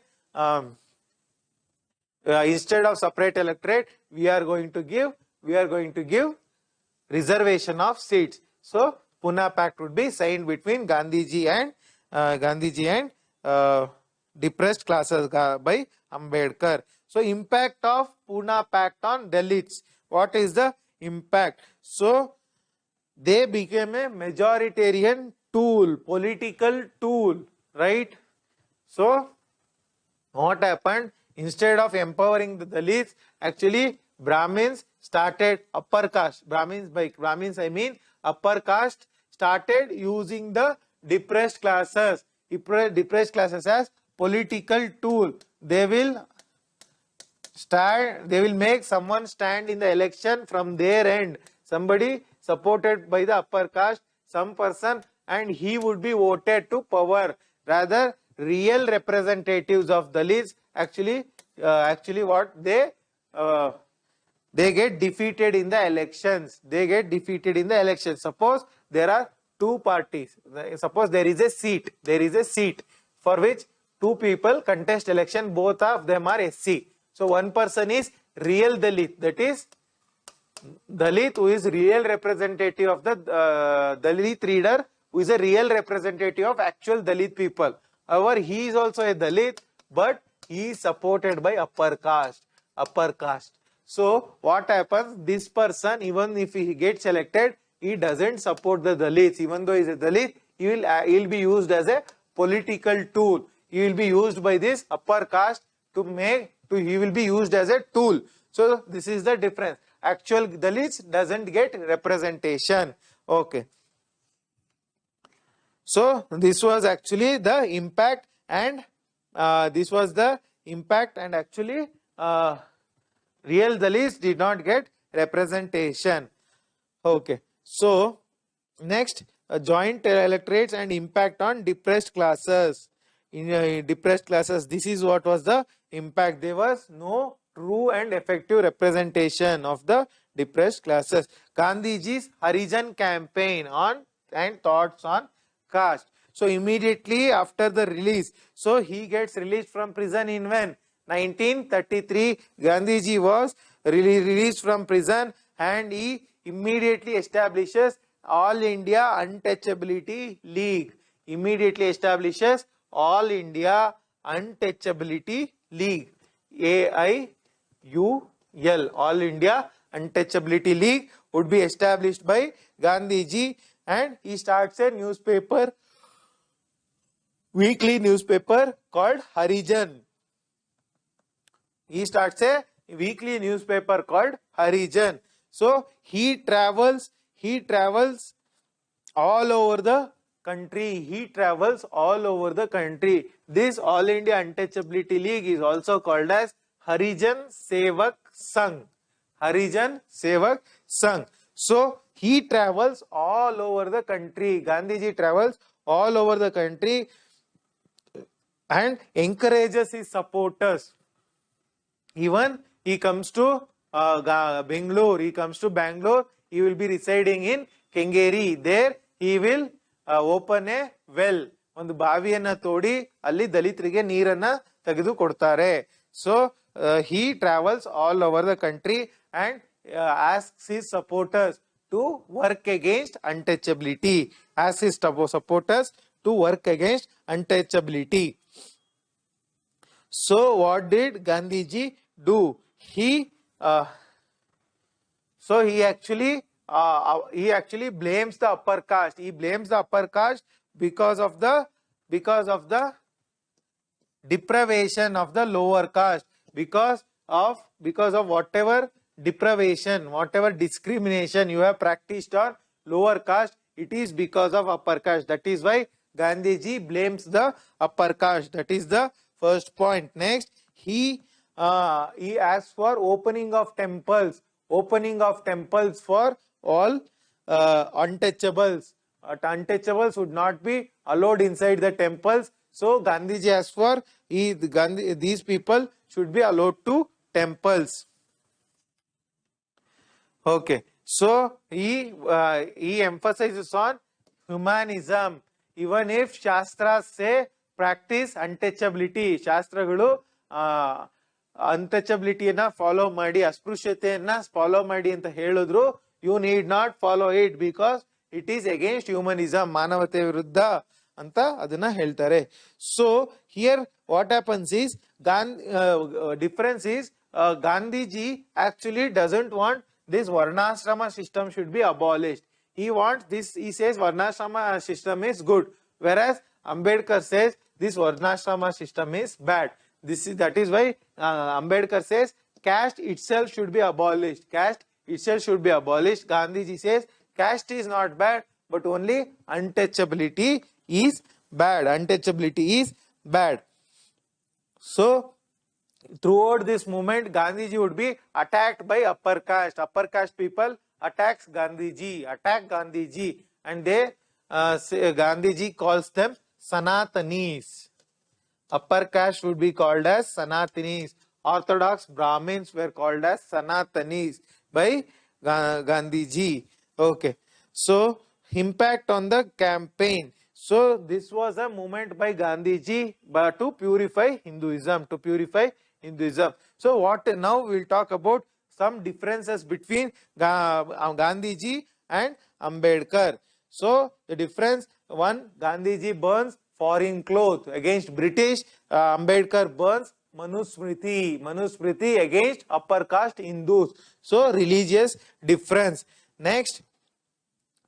instead of separate electorate, we are going to give reservation of seats. So Poona Pact would be signed between Gandhiji and depressed classes by Ambedkar. So impact of Poona Pact on Dalits. What is the impact? So they became a majoritarian tool, political tool, right? So what happened? Instead of empowering the Dalits, actually Brahmins started, upper caste, Brahmins, by Brahmins I mean upper caste, started using the depressed classes as political tool. They will make someone stand in the election from their end, somebody supported by the upper caste, some person, and he would be voted to power. Rather, real representatives of Dalits actually what they get defeated in the elections. Suppose there are two parties. Suppose there is a seat for which two people contest election. Both of them are SC. So one person is real Dalit, that is Dalit who is real representative of the Dalit leader, who is a real representative of actual Dalit people. However, he is also a Dalit, but he is supported by upper caste. Upper caste. So what happens? This person, even if he gets elected, he doesn't support the Dalits. Even though he is a Dalit, he will be used as a political tool. He will be used by this upper caste he will be used as a tool. So this is the difference. Actual Dalits doesn't get representation. Okay. So this was actually the impact, and actually real Dalits did not get representation. Okay. So next, joint electorates and impact on depressed classes. In depressed classes, this is what was the impact. There was no true and effective representation of the depressed classes. Gandhiji's Harijan campaign on and thoughts on caste. So immediately after the release, so he gets released from prison in when? 1933. Gandhiji was released from prison, and he immediately establishes All India Untouchability League. Immediately establishes All India Untouchability League. AIUL. All India Untouchability League would be established by Gandhiji, and he starts a newspaper, weekly newspaper called Harijan. He starts a weekly newspaper called Harijan. So he travels all over the country. This All India Untouchability League is also called as Harijan Sevak Sangh. Harijan Sevak Sangh. So he travels all over the country. Gandhiji travels all over the country and encourages his supporters. Even he comes to Bangalore. He will be residing in Kengeri. There he will open a well. ಒಂದು ಬಾವಿಯನ್ನ ತೋಡಿ ಅಲ್ಲಿ ದಲಿತರಿಗೆ ನೀರನ್ನ ತೆಗೆದು ಕೊಡ್ತಾರೆ. So he travels all over the country and asks his supporters to work against untouchability. So what did Gandhiji do? He actually blames the upper caste. He blames the upper caste because of the deprivation of the lower caste, because of whatever deprivation, whatever discrimination you have practiced on lower caste, it is because of upper caste. That is why Gandhiji blames the upper caste. That is the first point. Next, he asks for opening of temples for all untouchables. Untouchables would not be allowed inside the temples. So Gandhiji asks for these people should be allowed to temples. Okay. So he emphasizes on humanism. Even if Shastras say practice untouchability, Shastragalu untouchability follow ಮಾಡಿ, ಅಸ್ಪೃಶ್ಯತೆಯನ್ನ follow ಮಾಡಿ ಅಂತ ಹೇಳಿದ್ರು, you need not follow it because it is against humanism, ಮಾನವತೆ ವಿರುದ್ಧ ಅಂತ ಅದನ್ನ ಹೇಳ್ತಾರೆ. So here what happens is difference is Gandhiji actually doesn't want this varnashrama system should be abolished. He wants this, he says varnashrama system is good, whereas Ambedkar says this varnashrama system is bad. That is why Ambedkar says caste itself should be abolished. Gandhiji says caste is not bad, but only untouchability is bad. So throughout this movement, Gandhiji would be attacked by upper caste people attack Gandhiji, and they Gandhiji calls them Sanatanis. Upper caste would be called as Sanatanis. Orthodox Brahmins were called as Sanatanis by Gandhiji. Okay. So impact on the campaign. So this was a movement by Gandhiji to purify Hinduism. So what now we'll talk about some differences between Gandhiji and Ambedkar. So the difference: one, Gandhiji burns foreign clothes against British. Ambedkar burns Manusmriti against upper caste Hindus. So religious difference. Next,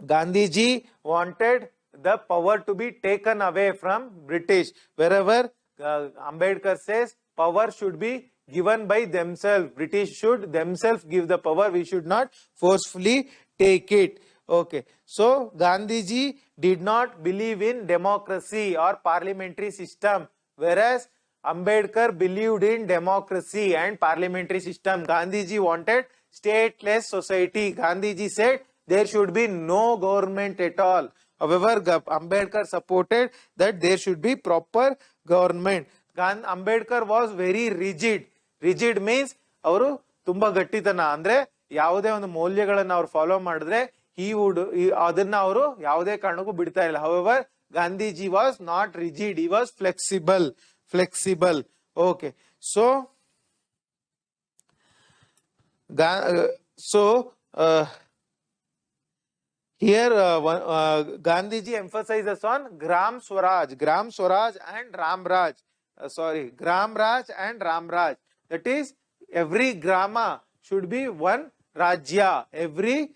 Gandhiji wanted the power to be taken away from British. Wherever Ambedkar says power should be given by themselves. British should themselves give the power. We should not forcefully take it. Okay. So Gandhiji did not believe in democracy or parliamentary system, whereas Ambedkar believed in democracy and parliamentary system. Gandhiji wanted stateless society. Gandhiji said there should be no government at all. However, Ambedkar supported that there should be proper government. Ambedkar was very rigid. Rigid means ಅವರು ತುಂಬಾ ಗಟ್ಟಿತನ ಅಂದ್ರೆ ಯಾವುದೇ ಒಂದು ಮೌಲ್ಯಗಳನ್ನು ಅವರು follow ಮಾಡಿದ್ರೆ ಅದನ್ನ ಅವರು ಯಾವುದೇ ಕಾರಣಕ್ಕೂ ಬಿಡ್ತಾ ಇಲ್ಲ. However, Gandhiji was not rigid, he was flexible. Okay, so here Gandhiji emphasizes on Gram Swaraj and Ram Raj. Gram Raj and Ram Raj. That is, every grama should be one Rajya. Every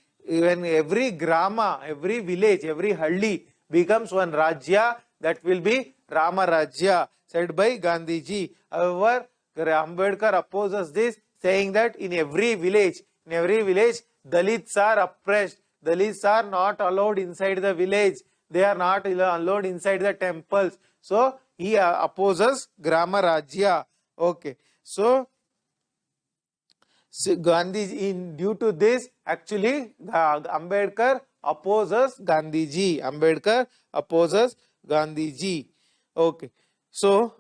grama, every village, every halli becomes one Rajya, that will be Rama Rajya, said by Gandhiji. However, Ambedkar opposes this, saying that in every village, Dalits are oppressed. Dalits are not allowed inside the village. They are not allowed inside the temples. So he opposes Grama Rajya. Okay. So Gandhiji, due to this, actually Ambedkar opposes Gandhiji. Okay. So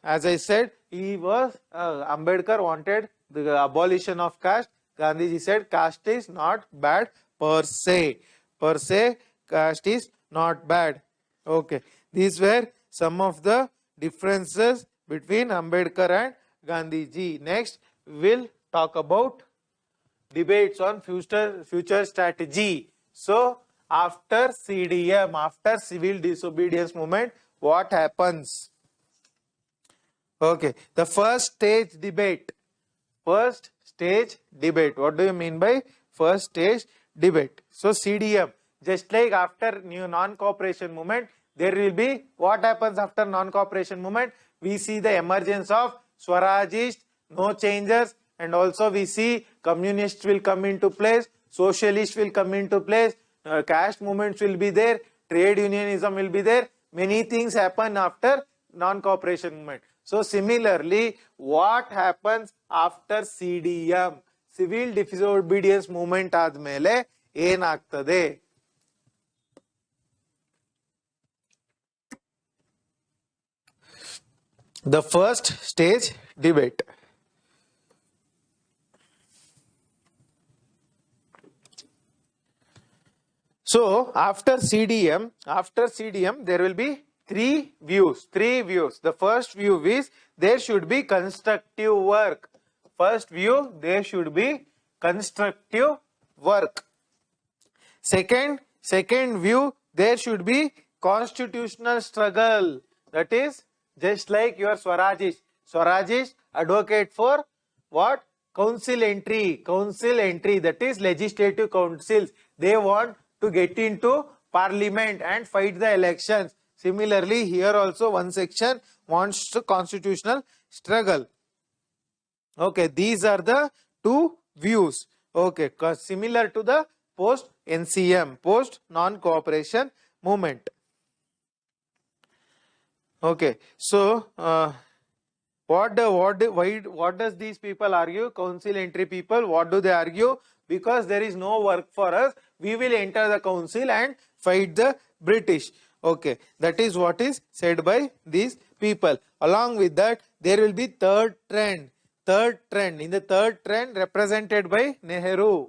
as I said, Ambedkar wanted the abolition of caste. Gandhiji said caste is not bad per se. Caste is not bad. Okay. These were some of the differences between Ambedkar and Gandhiji. Next, we'll talk about debates on future strategy. So, after CDM, after civil disobedience movement, what happens? Okay, the first stage debate. What do you mean by first stage debate? So CDM, just like after new non-cooperation movement, there will be, what happens after non-cooperation movement? We see the emergence of Swarajist, no changes, and also we see communists will come into place, socialists will come into place, caste movements will be there, trade unionism will be there. Many things happen after non-cooperation movement. So similarly, what happens after CDM? Civil disobedience movement ಆದ್ಮೇಲೆ ಏನಾಗ್ತದೆ? The first stage debate. So after CDM, there will be three views. The first view is there should be constructive work. Second view, there should be constitutional struggle. That is, just like your Swarajist advocate for what? Council entry. That is legislative councils. They want to get into parliament and fight the elections. Similarly, here also one section wants to constitutional struggle. Okay, these are the two views. Okay, similar to the post NCM, post non-cooperation movement. Okay, so what does these people argue? Council entry people, what do they argue? Because there is no work for us, we will enter the council and fight the British. Okay, that is what is said by these people. Along with that, there will be third trend. In the third trend, represented by Nehru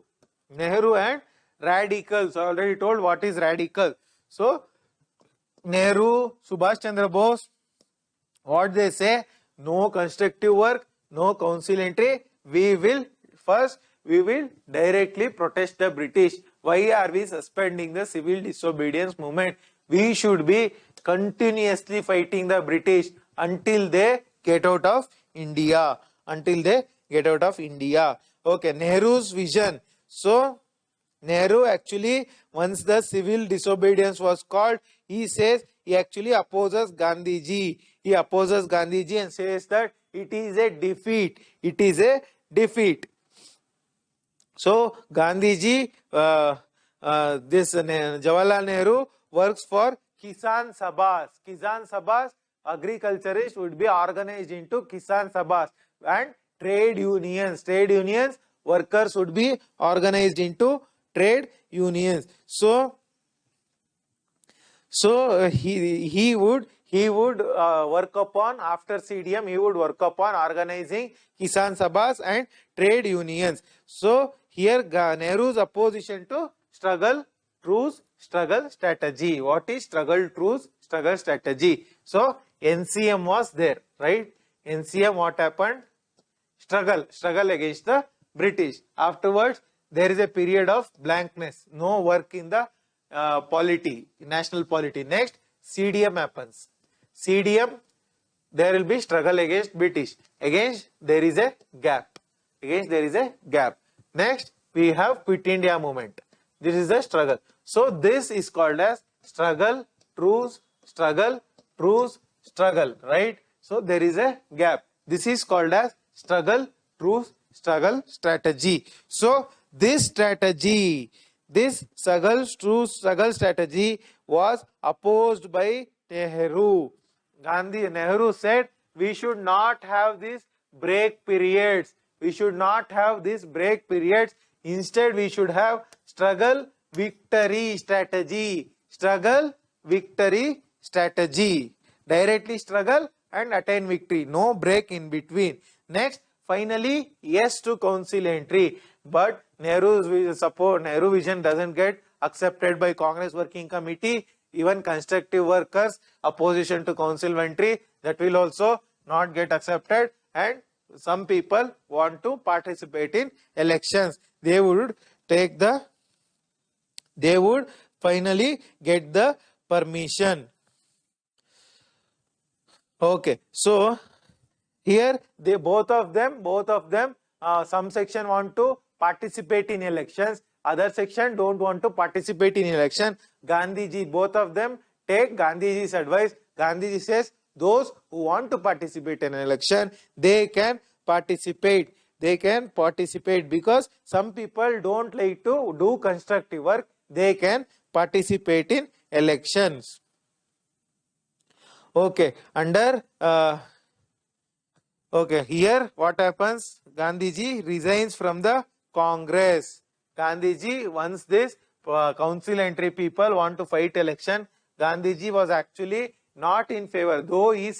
and radicals. I already told what is radical. So Nehru, Subhash Chandra Bose, what they say? No constructive work, no council entry. We will directly protest the British. Why are we suspending the civil disobedience movement? We should be continuously fighting the British until they get out of India. Until they get out of India. Okay, Nehru's vision. So Nehru actually, once the civil disobedience was called, he says he actually opposes Gandhiji. He opposes Gandhiji and says that it is a defeat. It is a defeat. So Gandhiji, Jawaharlal Nehru works for Kisan Sabhas. Kisan Sabhas, agriculturists would be organized into Kisan Sabhas, and trade unions. Trade unions, workers would be organized into trade unions. So he would work upon, after CDM, he would work upon organizing Kisan Sabhas and trade unions. So here Nehru's opposition to struggle, truce, struggle strategy. What is struggle, truce, struggle strategy? So NCM was there, right? NCM, what happened? Struggle against the British. Afterwards, there is a period of blankness, no work in the polity, national polity. Next, CDM happens. CDM, there will be struggle against British. Against, there is a gap. Against, there is a gap. Next, we have Quit India movement. This is a struggle. So this is called as struggle, truce, struggle, truce, struggle, right? So there is a gap. This is called as struggle, truce, struggle strategy. So this strategy, this struggle, truce, struggle strategy was opposed by Nehru. Nehru said we should not have these break periods. We should not have these break periods. Instead, we should have struggle, victory strategy. Struggle, victory strategy. Directly struggle and attain victory. No break in between. Next, finally, yes to council entry. But Nehru's vision doesn't get accepted by Congress Working Committee. Even constructive workers, opposition to council entry, that will also not get accepted. And some people want to participate in elections. They would finally get the permission. Okay, so here they both of them, some section want to participate in elections, other section don't want to participate in election. Gandhiji, both of them take Gandhiji's advice. Gandhiji says those who want to participate in an election, they can participate. They can participate because some people don't like to do constructive work. They can participate in elections. Okay, okay, here what happens? Gandhiji resigns from the Congress. Gandhiji, once this council entry people want to fight election, Gandhiji was actually not in favor. Though he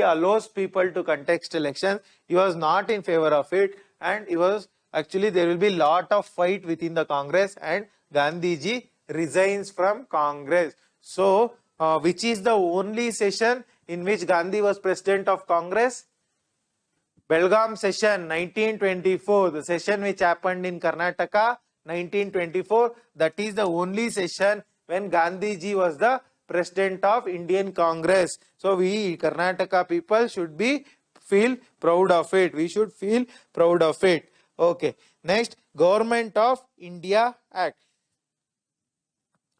allows people to contest elections, he was not in favor of it, and he was actually, there will be lot of fight within the Congress, and Gandhiji resigns from Congress. So, which is the only session in which Gandhi was president of Congress? Belgaum session 1924, the session which happened in Karnataka 1924, that is the only session when Gandhiji was the president of Indian Congress. So we Karnataka people should feel proud of it. We should feel proud of it. Okay. Next, Government of India Act.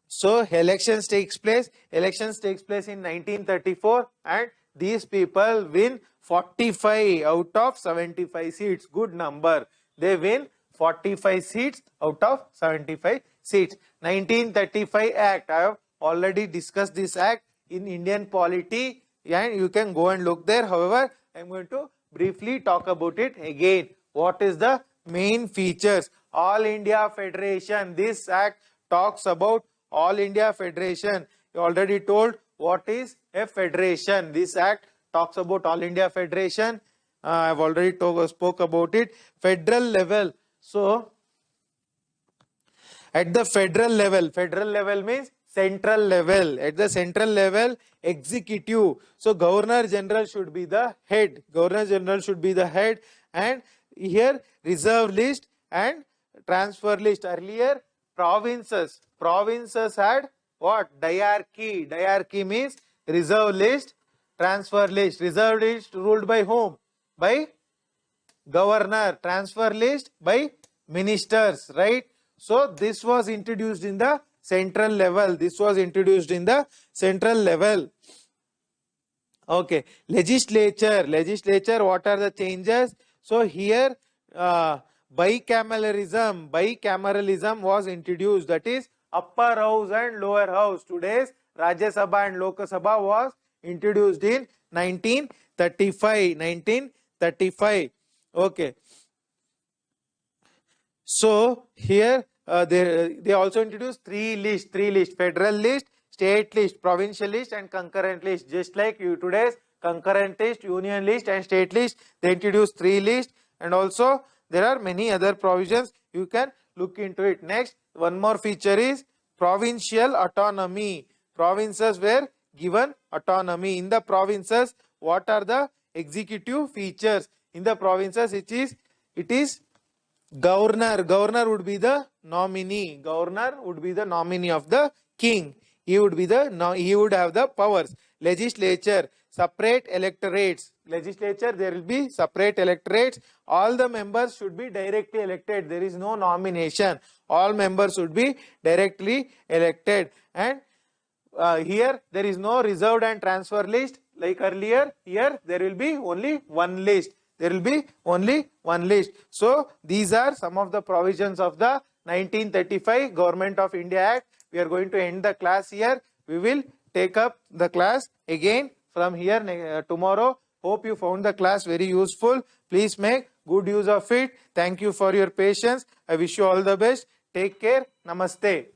So elections takes place in 1934, and these people win 45 out of 75 seats. Good number. They win 45 seats out of 75 seats. 1935 Act. I have already discussed this act in Indian polity, and you can go and look there. However, I am going to briefly talk about it again. What is the main features? All India Federation. This act talks about All India Federation. You already told what is a federation. This act talks about All India Federation. I have already spoke about it. Federal level. So, at the federal level means central level. At the central level, executive. So, Governor General should be the head. Governor General should be the head. And here, reserve list and transfer list. Earlier, provinces had what? Diarchy. Diarchy means reserve list, transfer list. Reserve list ruled by whom? by governor, transfer list by ministers, right? So this was introduced in the central level. This was introduced in the central level. Okay, legislature, what are the changes? So here bicameralism was introduced, that is upper house and lower house. Today's Rajya Sabha and Lok Sabha was introduced in 1935. Okay, so here they also introduced three lists: federal list, state list, provincial list, and concurrent list. Just like you today's concurrent list, union list, and state list, they introduced three lists. And also there are many other provisions. You can look into it. Next, one more feature is provincial autonomy. Provinces were given autonomy. In the provinces, what are the executive features? In the provinces, it is governor would be the nominee. Governor would be the nominee of the king. He would have the powers. Legislature, separate electorates. Legislature, there will be separate electorates. All the members should be directly elected. There is no nomination. All members should be directly elected. And here there is no reserved and transfer list like earlier. Here there will be only one list. So these are some of the provisions of the 1935 Government of India Act. We are going to end the class here. We will take up the class again from here tomorrow. Hope you found the class very useful. Please make good use of it. Thank you for your patience. I wish you all the best. Take care. Namaste.